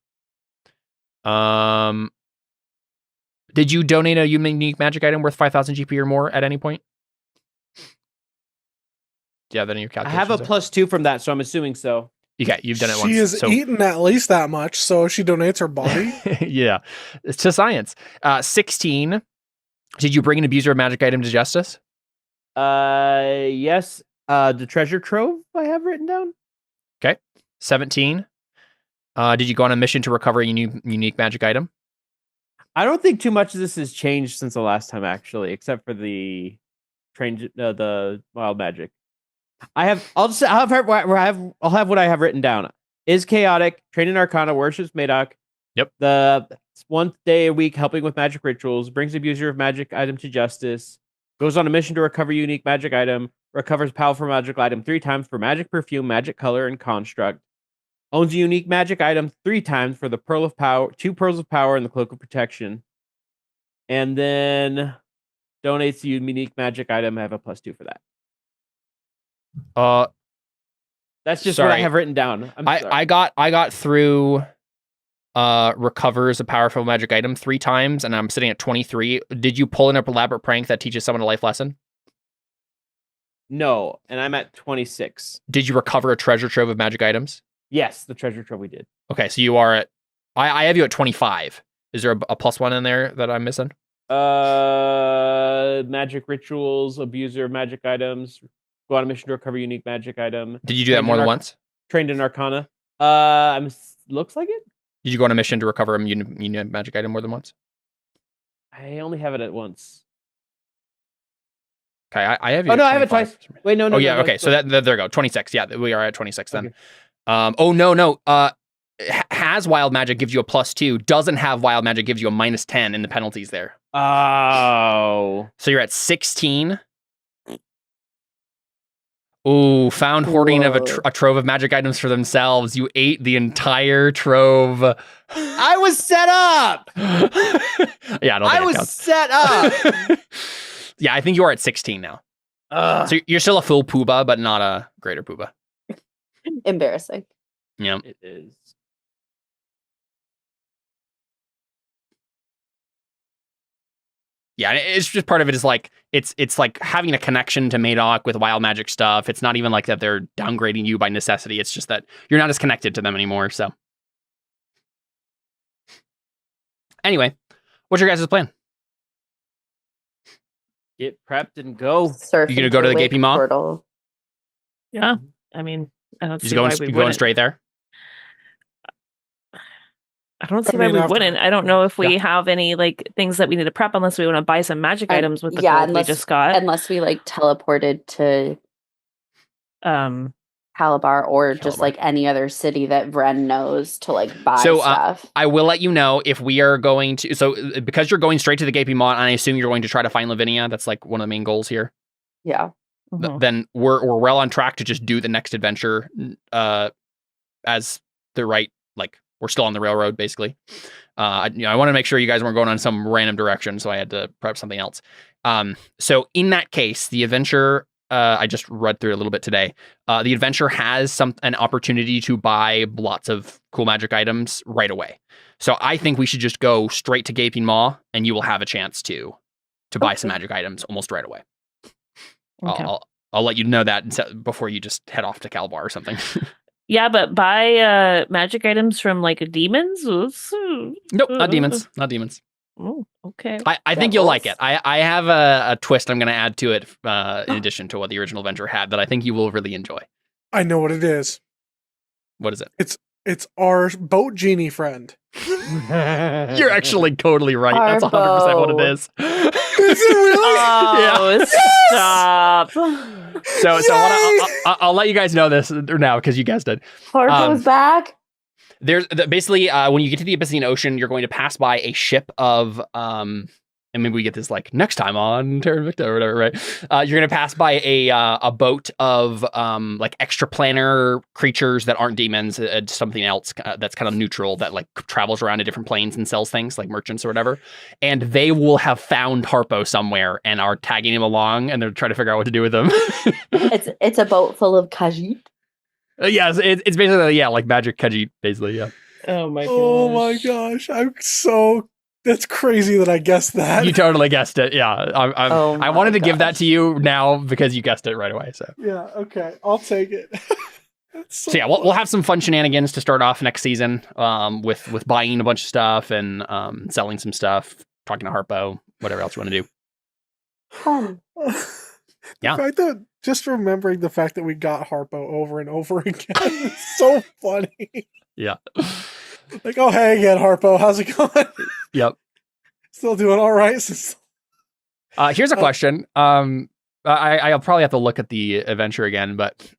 Did you donate a unique magic item worth 5,000 GP or more at any point? Do you have that in your I calculations? have a +2 from that, so I'm assuming so. Okay, you've done it once. she has so, eaten at least that much, so she donates her body. yeah, it's to science. 16. Did you bring an abuser of magic item to justice? Yes. The treasure trove I have written down. 17. Did you go on a mission to recover a unique magic item? I don't think too much of this has changed since the last time, actually, except for the the wild magic. I'll have what I have written down. Is chaotic, trained in Arcana, worships Madoc. Yep. The 1 day a week helping with magic rituals, brings abuser of magic item to justice, goes on a mission to recover unique magic item, recovers powerful magic item 3 times for magic perfume, magic color, and construct. Owns a unique magic item 3 times for the pearl of power, 2 pearls of power, and the cloak of protection. And then donates the unique magic item. I have a +2 for that. That's just what I sorry. have written down. I got through recovers a powerful magic item 3 times, and I'm sitting at 23. Did you pull an elaborate prank that teaches someone a life lesson? No, and I'm at 26. Did you recover a treasure trove of magic items? Yes, the treasure trove we did. Okay, so you are at... I have you at 25. Is there a +1 in there that I'm missing? Magic rituals, abuser of magic items, go on a mission to recover unique magic item. Did you do that more than once? Trained in Arcana. Looks like it. Did you go on a mission to recover a unique magic item more than once? I only have it at once. Okay, I have you. Oh at no, I have it 25. twice. Wait, no. Oh yeah, no, okay. So there we go. 26. Yeah, we are at 26 then. Okay. No. Has wild magic gives you a +2. Doesn't have wild magic gives you a -10 in the penalties there. Oh. So you're at 16. Ooh, found hoarding of a trove of magic items for themselves. You ate the entire trove. I was set up. Yeah, I was set up. Yeah, I think you are at 16 now. So you're still a full Pooba, but not a greater Pooba. Embarrassing. Yeah. It is. Yeah, it's just part of it is like it's like having a connection to Madoc with wild magic stuff. It's not even like that they're downgrading you by necessity. It's just that you're not as connected to them anymore. So anyway, what's your guys' plan? Get prepped and go. Surf You gonna go to the into gaping maw? portal. Yeah. I mean, I don't see You're why going, we going wouldn't. straight there? I don't see I why mean, we after- wouldn't. I don't know if we have any like things that we need to prep unless we want to buy some magic items with the gold we just got. Unless we like teleported to Calabar or just like any other city that Vren knows to like buy stuff. I will let you know if we are going to. So because you're going straight to the gaping maw, and I assume you're going to try to find Lavinia. That's like one of the main goals here. Yeah. Then we're well on track to just do the next adventure as the right, like we're still on the railroad basically. I want to make sure you guys weren't going on some random direction, so I had to prep something else. So in that case, the adventure I just read through a little bit today. The adventure has an opportunity to buy lots of cool magic items right away. So I think we should just go straight to Gaping Maw, and you will have a chance to buy some magic items almost right away. Okay. I'll let you know that before you just head off to Calabar or something. Yeah, but buy magic items from like demons? Nope, not demons. Not demons. Oh, okay. I think you'll like it. I have a twist I'm going to add to it in addition to what the original adventure had that I think you will really enjoy. I know what it is. What is it? It's our boat genie friend. You're actually totally right. That's 100% what it is. Is it really? Oh, stop. So I'll let you guys know this now because you guessed it. Harpo's back. There's basically when you get to the Abyssinian Ocean, you're going to pass by a ship of and maybe we get this like next time on Terra Invicta or whatever, right? You're going to pass by a boat of like extraplanar creatures that aren't demons, something else that's kind of neutral that like travels around to different planes and sells things like merchants or whatever. And they will have found Harpo somewhere and are tagging him along, and they're trying to figure out what to do with him. It's a boat full of Khajiit. Yes, it's basically like magic Khajiit, basically. Yeah. Oh my gosh. Oh my gosh! That's crazy that I guessed that. You totally guessed it. Yeah. I wanted to give that gosh. to you now because you guessed it right away. So Yeah. Okay. I'll take it. so yeah, we'll have some fun shenanigans to start off next season. With buying a bunch of stuff and selling some stuff, talking to Harpo, whatever else you want to do. Fun. Yeah. The fact that just remembering the fact that we got Harpo over and over again is so funny. Yeah. Like, oh hey again, Harpo, how's it going? Yep. Still doing all right. Since... Here's a question. I'll probably have to look at the adventure again, but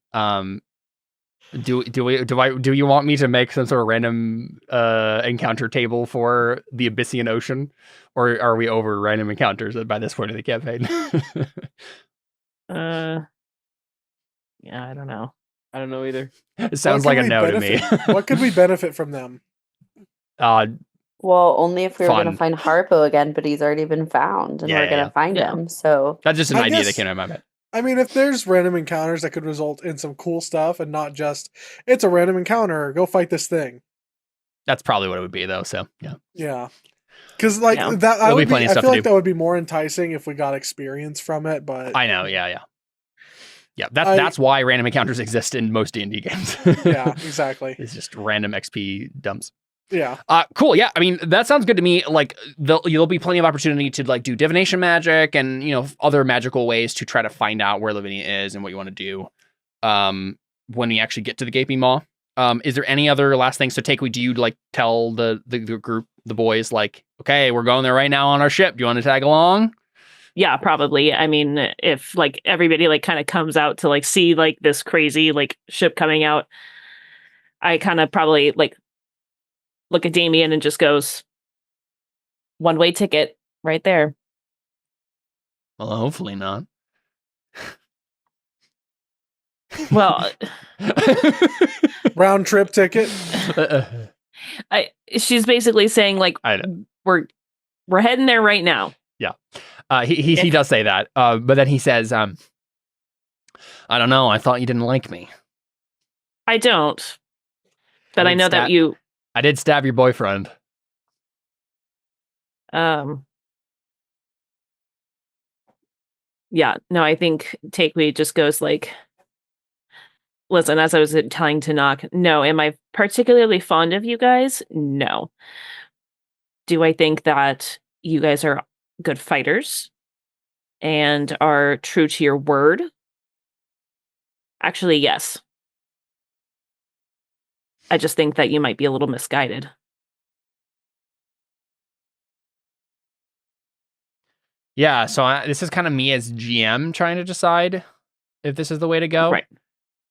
do you want me to make some sort of random encounter table for the Abyssian Ocean, or are we over random encounters by this point of the campaign? Yeah, I don't know. I don't know either. It sounds like a no to me. What could we benefit from them? Well, only if we were going Fun. to find Harpo again, but he's already been found, and Yeah, we're going to find Yeah. him. So That's just an I idea that guess- came to my mind. I mean, if there's random encounters that could result in some cool stuff and not just, it's a random encounter, go fight this thing. That's probably what it would be, though. So yeah. Yeah. Because like Yeah. that, There'll be plenty of I stuff feel to like do. that would be more enticing if we got experience from it. But I know. Yeah. That's why random encounters exist in most D&D games. yeah, exactly. It's just random XP dumps. Yeah. Cool. Yeah. I mean, that sounds good to me. Like you'll be plenty of opportunity to like do divination magic and, other magical ways to try to find out where Lavinia is and what you want to do. When we actually get to the Gaping Maw. Is there any other last things to take? Do you like tell the group, the boys, like, okay, we're going there right now on our ship. Do you want to tag along? Yeah, probably. I mean, if like everybody like kind of comes out to like see like this crazy like ship coming out, I kind of probably like look at Damien and just goes, one-way ticket right there. Well, hopefully not. Well, Round trip ticket. she's basically saying like I know. we're heading there right now. He does say that, but then he says, I don't know. I thought you didn't like me. I don't, but I know that you. I did stab your boyfriend. Yeah, no, I think Takewee just goes like, listen, as I was telling to knock, no, am I particularly fond of you guys? No. Do I think that you guys are good fighters and are true to your word? Actually, yes. I just think that you might be a little misguided. Yeah, so this is kind of me as GM trying to decide if this is the way to go. Right.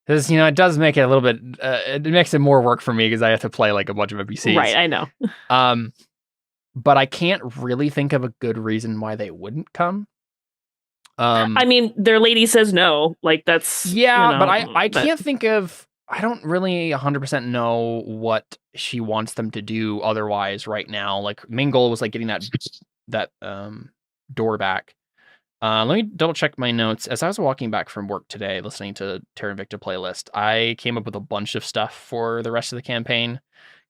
Because, it does make it a little bit, it makes it more work for me because I have to play like a bunch of NPCs. Right, I know. But I can't really think of a good reason why they wouldn't come. I mean, their lady says no. Like, that's... Yeah, but I can't think of... I don't really 100% know what she wants them to do otherwise right now. Like, main goal was like getting that door back. Let me double check my notes. As I was walking back from work today, listening to Terra Invicta playlist, I came up with a bunch of stuff for the rest of the campaign.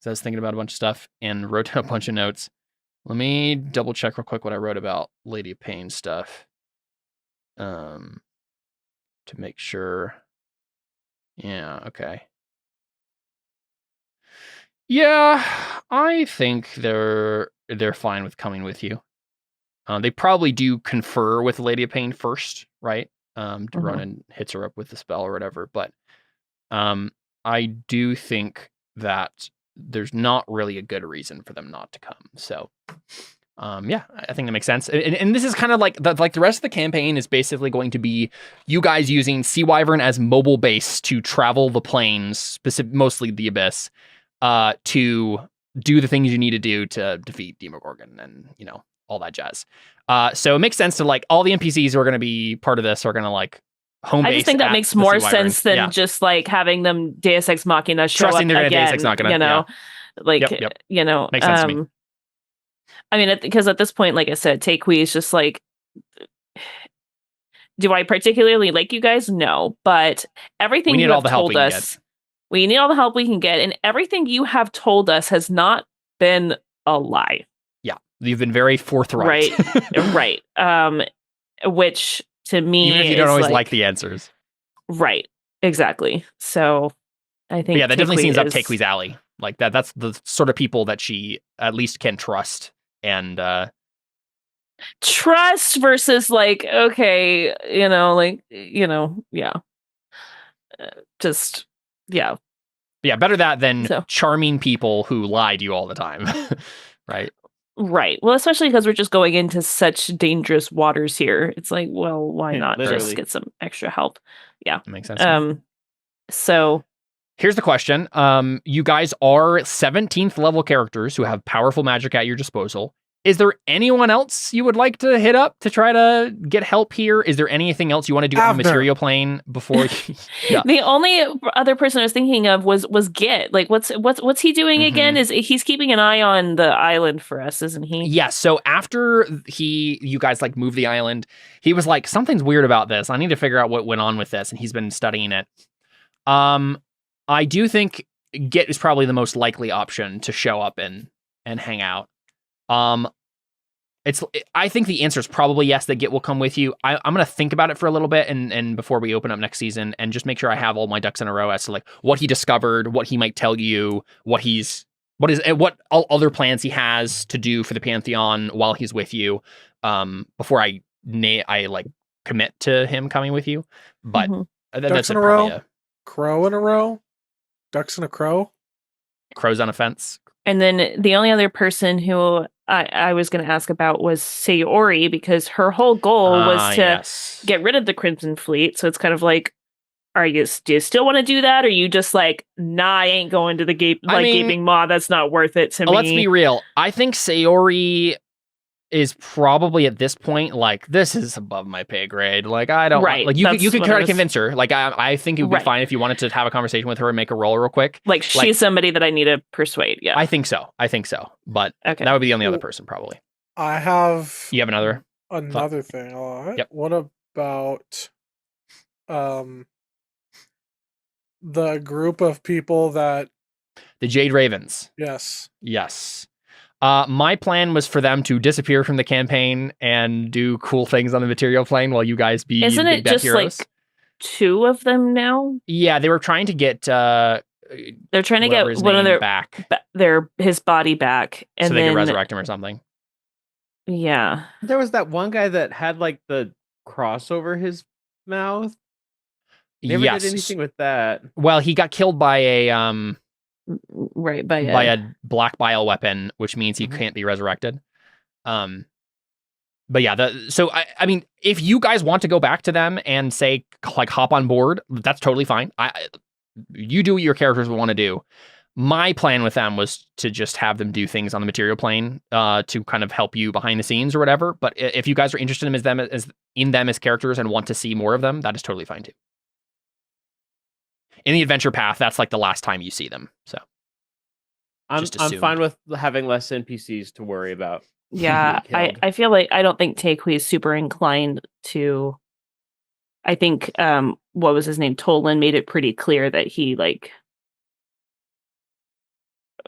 So I was thinking about a bunch of stuff and wrote down a bunch of notes. Let me double check real quick what I wrote about Lady of Pain stuff. To make sure. Yeah, okay. Yeah, I think they're fine with coming with you. They probably do confer with Lady of Pain first, right? Ronan hits her up with the spell or whatever. But I do think that there's not really a good reason for them not to come. So, yeah, I think that makes sense. And this is kind of like the rest of the campaign is basically going to be you guys using Sea Wyvern as mobile base to travel the plains, mostly the Abyss, to do the things you need to do to defeat Demogorgon and, all that jazz. So it makes sense to like all the NPCs who are going to be part of this are going to like home base. I just think that makes more sense than just like having them Deus Ex Machina show Trusting up they're again. Deus Ex Machina, like Yep. Makes sense to me. I mean, because at this point, like I said, Takewee is just like, do I particularly like you guys? No, but everything We need you all have the help told we can us, we need all the help we can get, and everything you have told us has not been a lie. Yeah, you've been very forthright. Right. Which to me, even if you don't always like the answers. Right. Exactly. So I think, But yeah, that definitely seems up is- Takewee's alley. Like that's the sort of people that she at least can trust and trust versus like, okay, yeah. Just, yeah. Yeah, better that than So. charming people who lie to you all the time. Right. Right. Well, especially because we're just going into such dangerous waters here. It's like, well, why not Literally. just get some extra help? Yeah. That makes sense. to me. So Here's the question. You guys are 17th level characters who have powerful magic at your disposal. Is there anyone else you would like to hit up to try to get help here? Is there anything else you want to do on the Abner. material plane before? Yeah. the only other person I was thinking of was Git. Like, what's he doing Mhm. again? Is he's keeping an eye on the island for us, isn't he? Yes. So after you guys like moved the island, he was like, something's weird about this. I need to figure out what went on with this, and he's been studying it. I do think Git is probably the most likely option to show up and hang out. I think the answer is probably yes, that Git will come with you. I'm going to think about it for a little bit and before we open up next season, and just make sure I have all my ducks in a row as to like what he discovered, what he might tell you, what all other plans he has to do for the Pantheon while he's with you, before I like commit to him coming with you. But Mhm. that's Ducks in a probably row? Crow in a row? Ducks in a crow? crows on a fence. And then the only other person who I was going to ask about was Sayori, because her whole goal was to Yes. get rid of the Crimson Fleet. So it's kind of like, do you still want to do that? Or are you just like, nah, I ain't going to the gaping maw. That's not worth it to me. Let's be real. I think Sayori is probably at this point like, this is above my pay grade. Like, I don't Right, like you that's could what try I to was- convince her. Like, I think it would be Right. fine if you wanted to have a conversation with her and make a roll real quick. Like, she's somebody that I need to persuade. Yeah. I think so. But Okay. that would be the only other person probably. I have You have another? another thing. All right. Yep. What about the group of people that The Jade Ravens. yes. Yes. My plan was for them to disappear from the campaign and do cool things on the material plane while you guys be Isn't the big it bad just heroes. like 2 of them now? Yeah, they were trying to get They're trying to whatever get his one of name their back his body back, and so they then could resurrect him or something. yeah, There was that one guy that had like the cross over his mouth. Never Yes. did anything with that. Well, he got killed by a right by a black bile weapon, which means he Mhm. can't be resurrected. But yeah, so I mean, if you guys want to go back to them and say like hop on board, that's totally fine. You do what your characters want to do. My plan with them was to just have them do things on the material plane to kind of help you behind the scenes or whatever. But if you guys are interested in them as characters and want to see more of them, that is totally fine too. In the adventure path, that's like the last time you see them. So I'm Just I'm assumed. fine with having less NPCs to worry about. Yeah, being killed. I feel like I don't think Takui is super inclined to. I think what was his name? Tolan made it pretty clear that he like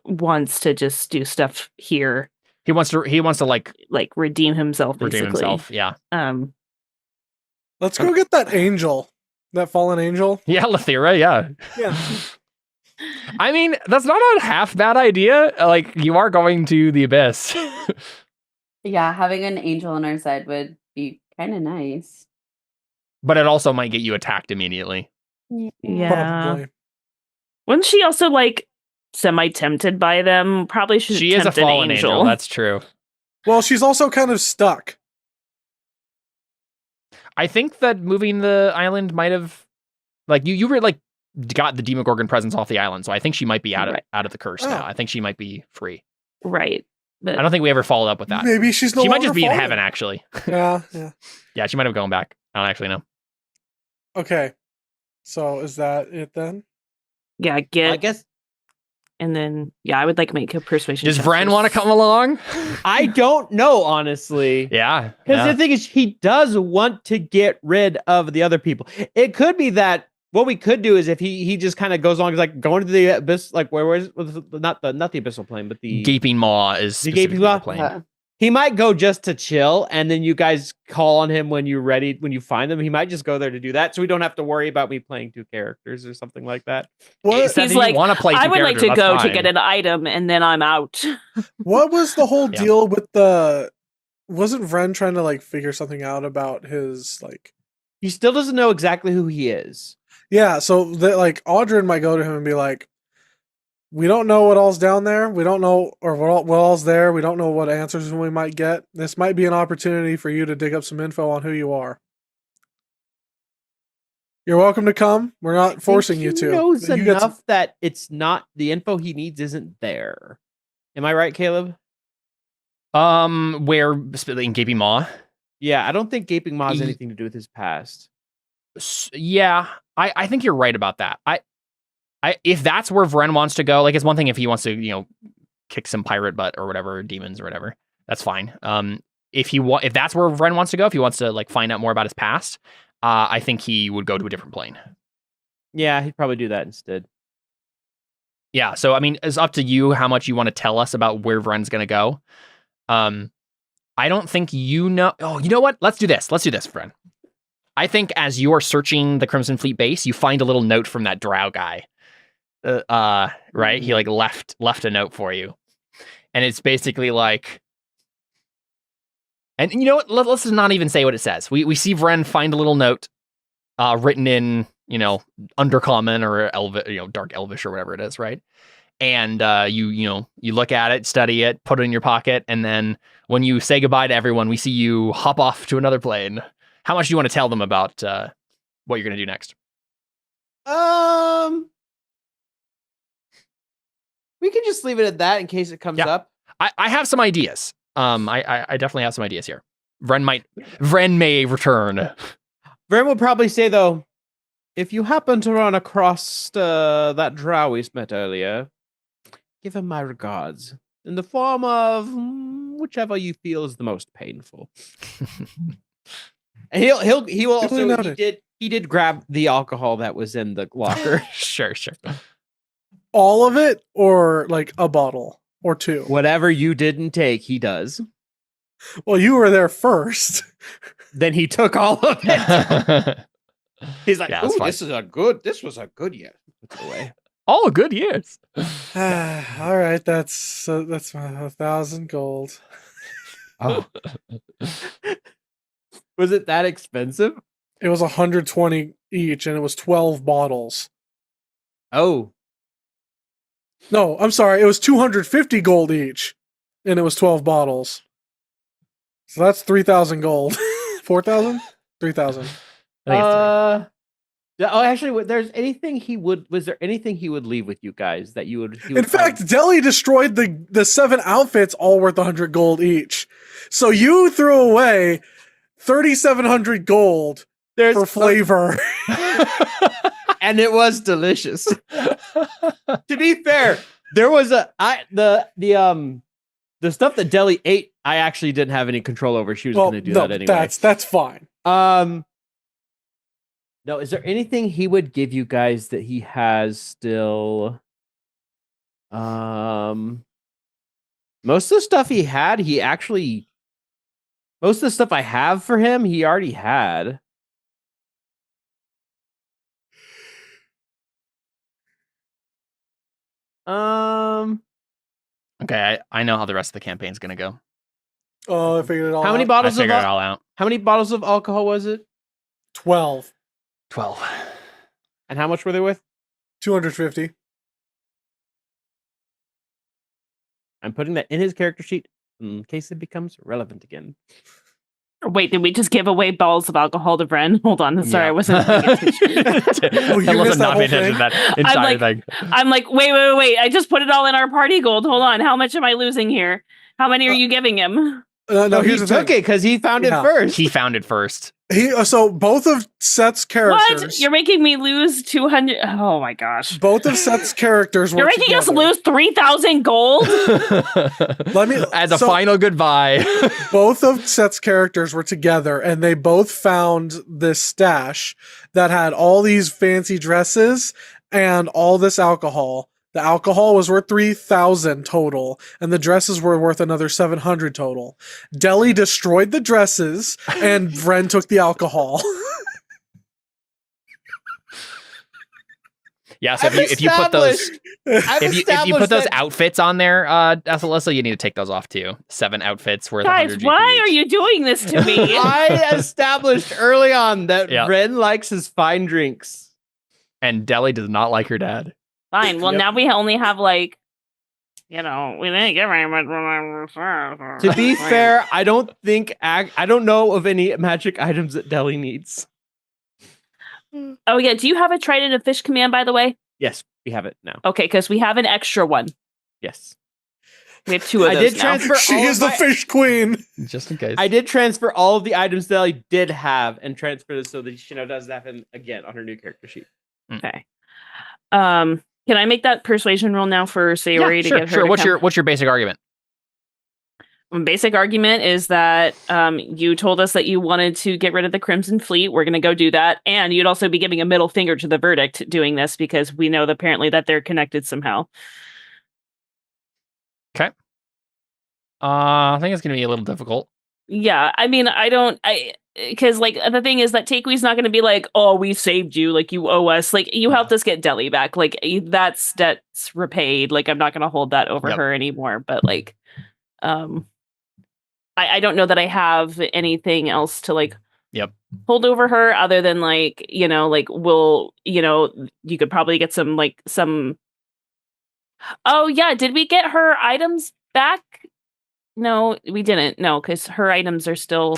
wants to just do stuff here, he wants to like redeem himself, redeem basically. himself. Yeah. Let's go get that angel. That fallen angel. Yeah, Lathira, yeah. Yeah. I mean, that's not a half bad idea. Like, you are going to the abyss. Yeah, having an angel on our side would be kind of nice. But it also might get you attacked immediately. Yeah. Probably. Wasn't she also like semi-tempted by them? Probably should She is a tempt an fallen angel. That's true. Well, she's also kind of stuck. I think that moving the island might have, like, you were like got the Demogorgon presence off the island, so I think she might be out Right. of the curse Oh. now. I think she might be free. Right. But I don't think we ever followed up with that. Maybe she's no She might longer just be in fallen. heaven, actually. Yeah, yeah. Yeah, she might have gone back. I don't actually know. Okay. So is that it then? yeah, I get guess and then I would like make a persuasion. Does check Vren want to first. come along? I don't know, honestly. Yeah. Because yeah. the thing is, he does want to get rid of the other people. It could be that what we could do is if he just kind of goes along, like going to the abyss, like where was not the abyssal plane, but the Gaping Maw is The Gaping specifically the Maw? plane. Yeah. he might go just to chill, and then you guys call on him when you're ready, when you find them. He might just go there to do that, so we don't have to worry about me playing 2 characters or something like that. What It's that He's you like, want to play I two would like to characters, go that's to fine. get an item and then I'm out. what was the whole Yeah. deal with the wasn't Vren trying to like figure something out about his like? He still doesn't know exactly who he is. Yeah, so like Audrin might go to him and be like, "We don't know what all's down there. We don't know or what all's there. We don't know what answers we might get. This might be an opportunity for you to dig up some info on who you are. You're welcome to come. We're not forcing you to. He knows You get enough that it's not the info he needs isn't there. Am I right, Caleb? Where in Gaping Maw? Yeah, I don't think Gaping Maw has Ye- anything to do with his past. Yeah, I think you're right about that. I if that's where Vren wants to go, like it's one thing if he wants to, kick some pirate butt or whatever, demons or whatever, that's fine. If that's where Vren wants to go, if he wants to like find out more about his past, I think he would go to a different plane. Yeah, he'd probably do that instead. Yeah, so I mean, it's up to you how much you want to tell us about where Vren's gonna go. I don't think you know. Oh, you know what? Let's do this, Vren. I think as you're searching the Crimson Fleet base, you find a little note from that drow guy. Right? He like left a note for you, and it's basically like, and you know what? Let's not even say what it says. We see Vren find a little note, written in Undercommon or Dark Elvish or whatever it is, right? And you look at it, study it, put it in your pocket, and then when you say goodbye to everyone, we see you hop off to another plane. How much do you want to tell them about what you're going to do next? We can just leave it at that in case it comes up. I have some ideas. I definitely have some ideas here. Vren may return. Vren will probably say though, if you happen to run across that drow we met earlier, give him my regards in the form of whichever you feel is the most painful. And he will also he did grab the alcohol that was in the locker. Sure. all of it or like a bottle or two? Whatever you didn't take, he does. Well, you were there first. Then he took all of it. He's like, Yeah, that's "Ooh, fine. this was a good year." Puts it away. All good years. All right, that's 1,000 gold. Oh. Was it that expensive? It was 120 each, and it was 12 bottles. Oh. No, I'm sorry. It was 250 gold each, and it was 12 bottles. So that's 3,000 gold. 4,000? 3,000. I think it's Actually, was there anything he would leave with you guys that you would? In fact, Deli destroyed the 7 outfits, all worth 100 gold each. So you threw away 3,700 gold for flavor. And it was delicious. To be fair, there was the stuff that Deli ate. I actually didn't have any control over. She was going to do that anyway. That's fine. No, is there anything he would give you guys that he has still? Most of the stuff he had, most of the stuff I have for him, he already had. Okay, I know how the rest of the campaign's gonna go. Oh, I figured it all out. How many I bottles figured it all out. How many bottles of alcohol was it? 12. 12. And how much were they worth? 250. I'm putting that in his character sheet in case it becomes relevant again. Wait, did we just give away bottles of alcohol to Vren? Hold on, sorry, Yeah. I wasn't paying attention. Oh, you I missed wasn't that not whole paying attention to that entire thing. I'm like, wait. I just put it all in our party gold. Hold on. How much am I losing here? How many are you giving him? No, he here's the took thing. it because he found it Yeah. first. He found it first. So both of Seth's characters. What? You're making me lose 200. Oh my gosh. Both of Seth's characters were You're making us together. lose 3,000 gold? As a final goodbye. Both of Seth's characters were together, and they both found this stash that had all these fancy dresses and all this alcohol. The alcohol was worth 3,000 total, and the dresses were worth another 700 total. Deli destroyed the dresses, and Vren took the alcohol. Yeah, so I've if you put those I've if you put established those that- outfits on there, Alyssa, you need to take those off too. 7 outfits worth Guys, 100 why GP are each. you doing this to me? I established early on that Yeah. Ren likes his fine drinks. And Deli does not like her dad. Fine. Well, Yep. now we only have like, we didn't get very much. To be fair, I don't know of any magic items that Deli needs. Oh yeah, do you have a trident of fish command, by the way? Yes, we have it now. Okay, because we have an extra one. Yes. We have 2 of I those did now. transfer She all is of the my- fish queen. Just in case. I did transfer all of the items that I did have and transfer this so that she now does that again on her new character sheet. Okay. Can I make that persuasion roll now for Sayori to sure, get her? sure. to What's your basic argument? basic argument is that you told us that you wanted to get rid of the Crimson Fleet. We're going to go do that, and you'd also be giving a middle finger to the verdict doing this because we know that apparently that they're connected somehow. Okay. I think it's going to be a little difficult. Yeah, I mean, because like the thing is that Takei's not going to be like, oh, we saved you, like you owe us, like you helped us get Deli back, like that's debts repaid. Like I'm not going to hold that over her anymore. But like, I don't know that I have anything else to like hold over her other than like we'll you could probably get some. Oh yeah, did we get her items back? No, we didn't. No, because her items are still.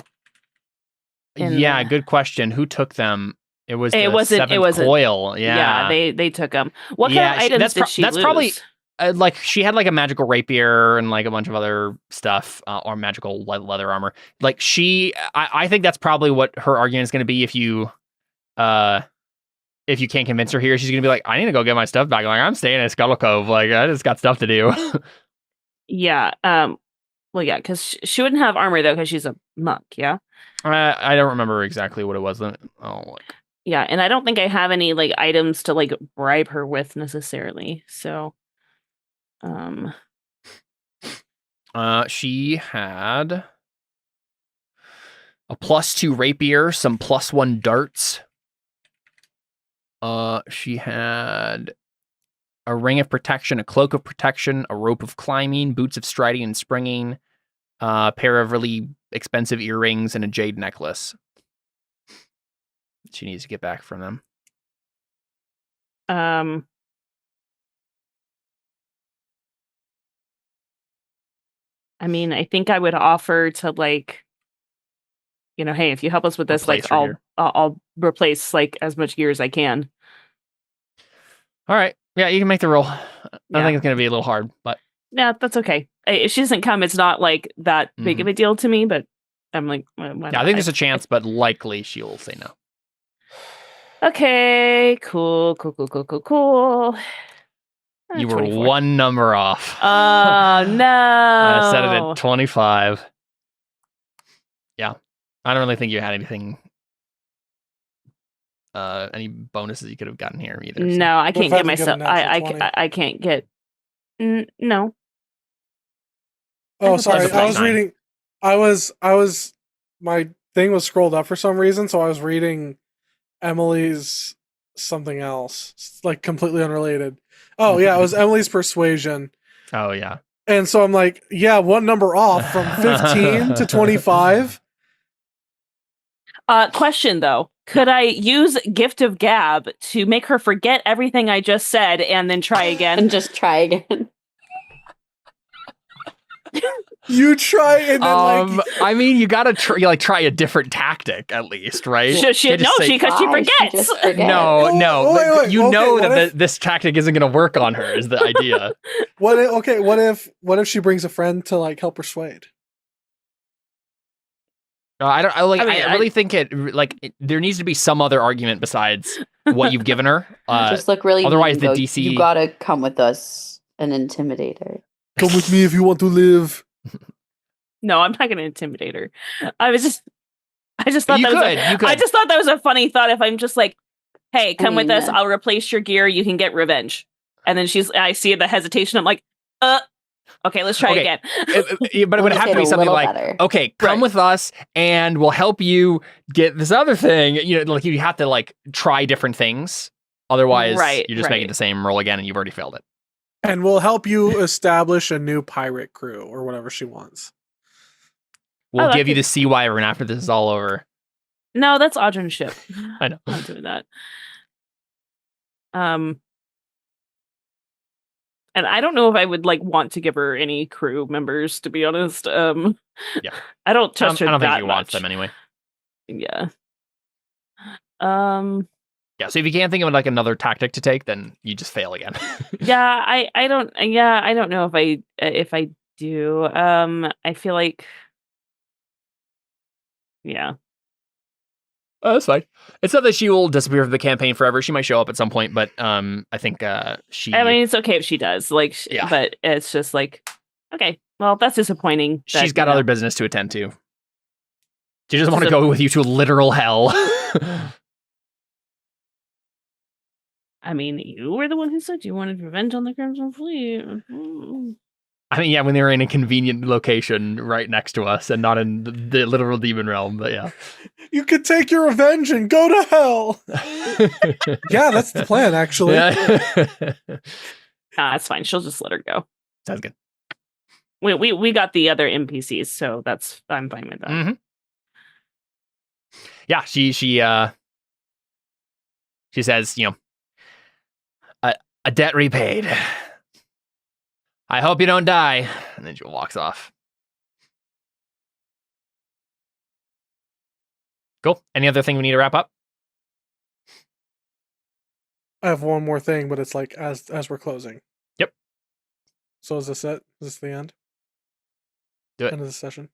Yeah, good question. Who took them? It wasn't. Coil. Yeah, they took them. What kind of items did she lose? That's probably like she had like a magical rapier and like a bunch of other stuff or magical leather armor. Like I think that's probably what her argument is going to be if you can't convince her here. She's going to be like, I need to go get my stuff back. Like I'm staying at Scuttle Cove. Like I just got stuff to do. Yeah. Well, yeah, because she wouldn't have armor though, because she's a monk. Yeah. I don't remember exactly what it was. Oh, look. Yeah, and I don't think I have any like items to like bribe her with necessarily. So, she had a +2 rapier, some +1 darts. She had a ring of protection, a cloak of protection, a rope of climbing, boots of striding and springing, a pair of really expensive earrings, and a jade necklace. She needs to get back from them. I mean, I think I would offer to like, hey, if you help us with this, Replace like her I'll replace like as much gear as I can. All right. Yeah, you can make the roll. I Yeah. think it's going to be a little hard, but Yeah, that's okay. If she doesn't come, it's not like that big of a deal to me, but I'm like, why not? yeah, I think there's a chance, but likely she will say no. Okay, cool. You were 24. one number off. Oh no! I set it at 25. Yeah, I don't really think you had anything, any bonuses you could have gotten here either. So. No, I can't if I get could get a myself. natural 20? I can't get. No. Oh, That's a sorry. plus I was 9. reading. I was. My thing was scrolled up for some reason, so I was reading Emily's something else, it's like completely unrelated. Oh yeah, it was Emily's persuasion, Oh yeah. and so I'm like, yeah, one number off from 15 to 25. Question though. Could I use Gift of Gab to make her forget everything I just said and then try again? And just try again. You try and then like I mean, you gotta try a different tactic at least, right? Because she Why? forgets. just forget. No, Oh, wait, you okay, know what that if- this tactic isn't going to work on her. Is the idea? what if she brings a friend to like help persuade? No, I don't. I really I- think there needs to be some other argument besides what you've given her. Just look really otherwise mean, the though. DC You gotta come with us and intimidate her. Come with me if you want to live. No, I'm not going to intimidate her. I just thought You that could. I just thought that was a funny thought. If I'm just like, hey, come with us, mean- I'll replace your gear. You can get revenge. And then I see the hesitation. I'm like, okay, let's try Okay. again. But it would have to be something like, okay, come Right. with us, and we'll help you get this other thing. Like you have to like try different things. Otherwise, Right, you're just making right. the same roll again, and you've already failed it. And we'll help you establish a new pirate crew or whatever she wants. We'll that give you could- the sea wyvern after this is all over. No, that's Audrey's ship. I know. I'm not doing that. And I don't know if I would like want to give her any crew members, to be honest. Yeah. I don't trust her I don't that think you want much. them anyway. Yeah. Yeah, so if you can't think of like another tactic to take, then you just fail again. Yeah, I don't know if I do. I feel like yeah. Oh, that's fine. It's not that she will disappear from the campaign forever. She might show up at some point, but I think she. I mean, it's okay if she does. Like, Yeah. But it's just like, okay, well, that's disappointing. that, She's got you other know. business to attend to. She doesn't want to So- go with you to literal hell. I mean, you were the one who said you wanted revenge on the Crimson Fleet. I mean, yeah, when they were in a convenient location right next to us and not in the literal demon realm, but yeah. You could take your revenge and go to hell. Yeah, that's the plan, actually. Yeah. That's fine. She'll just let her go. Sounds good. We got the other NPCs, so I'm fine with that. Mhm. Yeah, she says, a debt repaid. I hope you don't die. And then she walks off. Cool. Any other thing we need to wrap up? I have one more thing, but it's like as we're closing. Yep. So is this it? Is this the end? Do it. End of the session.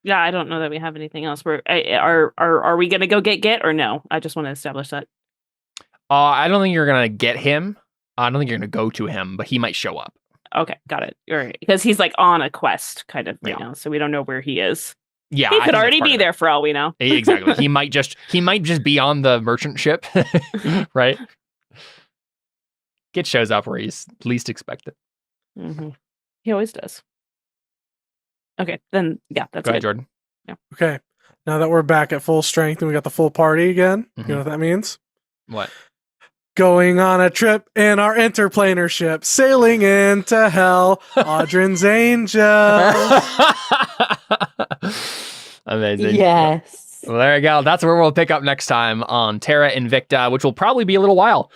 Yeah, I don't know that we have anything else. Are we gonna go get or no? I just want to establish that. I don't think you're going to get him. I don't think you're going to go to him, but he might show up. Okay, got it. All right, because he's like on a quest kind of right Yeah. now, so we don't know where he is. Yeah. He I could think that's already part be of it. there for all we know. Exactly. He might just be on the merchant ship, right? Git shows up where he's least expected. Mm-hmm. He always does. Okay, then yeah, that's Go ahead, good. Jordan. Okay. Now that we're back at full strength and we got the full party again, you know what that means? What? Going on a trip in our interplanar ship, sailing into hell, Audrin's Angel. Amazing. Yes. Well, there you go. That's where we'll pick up next time on Terra Invicta, which will probably be a little while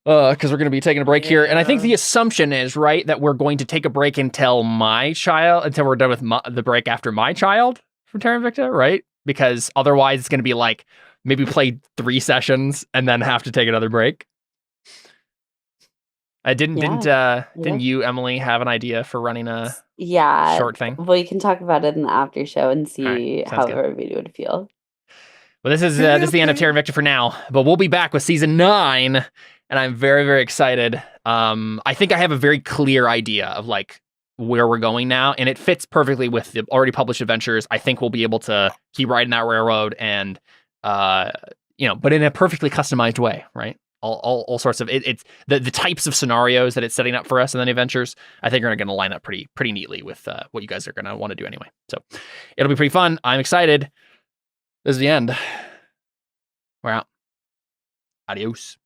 because we're going to be taking a break here. And I think the assumption is, right, that we're going to take a break until we're done with the break after my child from Terra Invicta, right? Because otherwise it's going to be like maybe play 3 sessions and then have to take another break. Didn't you, Emily, have an idea for running a Yeah. short thing? Well, you can talk about it in the after show and see Alright, sounds how good. everybody would feel. Well, this is the end of Terra Invicta for now, but we'll be back with season 9, and I'm very, very excited. I think I have a very clear idea of like where we're going now, and it fits perfectly with the already published adventures. I think we'll be able to keep riding that railroad and but in a perfectly customized way, right? All sorts of it's the types of scenarios that it's setting up for us in the adventures. I think are going to line up pretty neatly with what you guys are going to want to do anyway. So it'll be pretty fun. I'm excited. This is the end. We're out. Adios.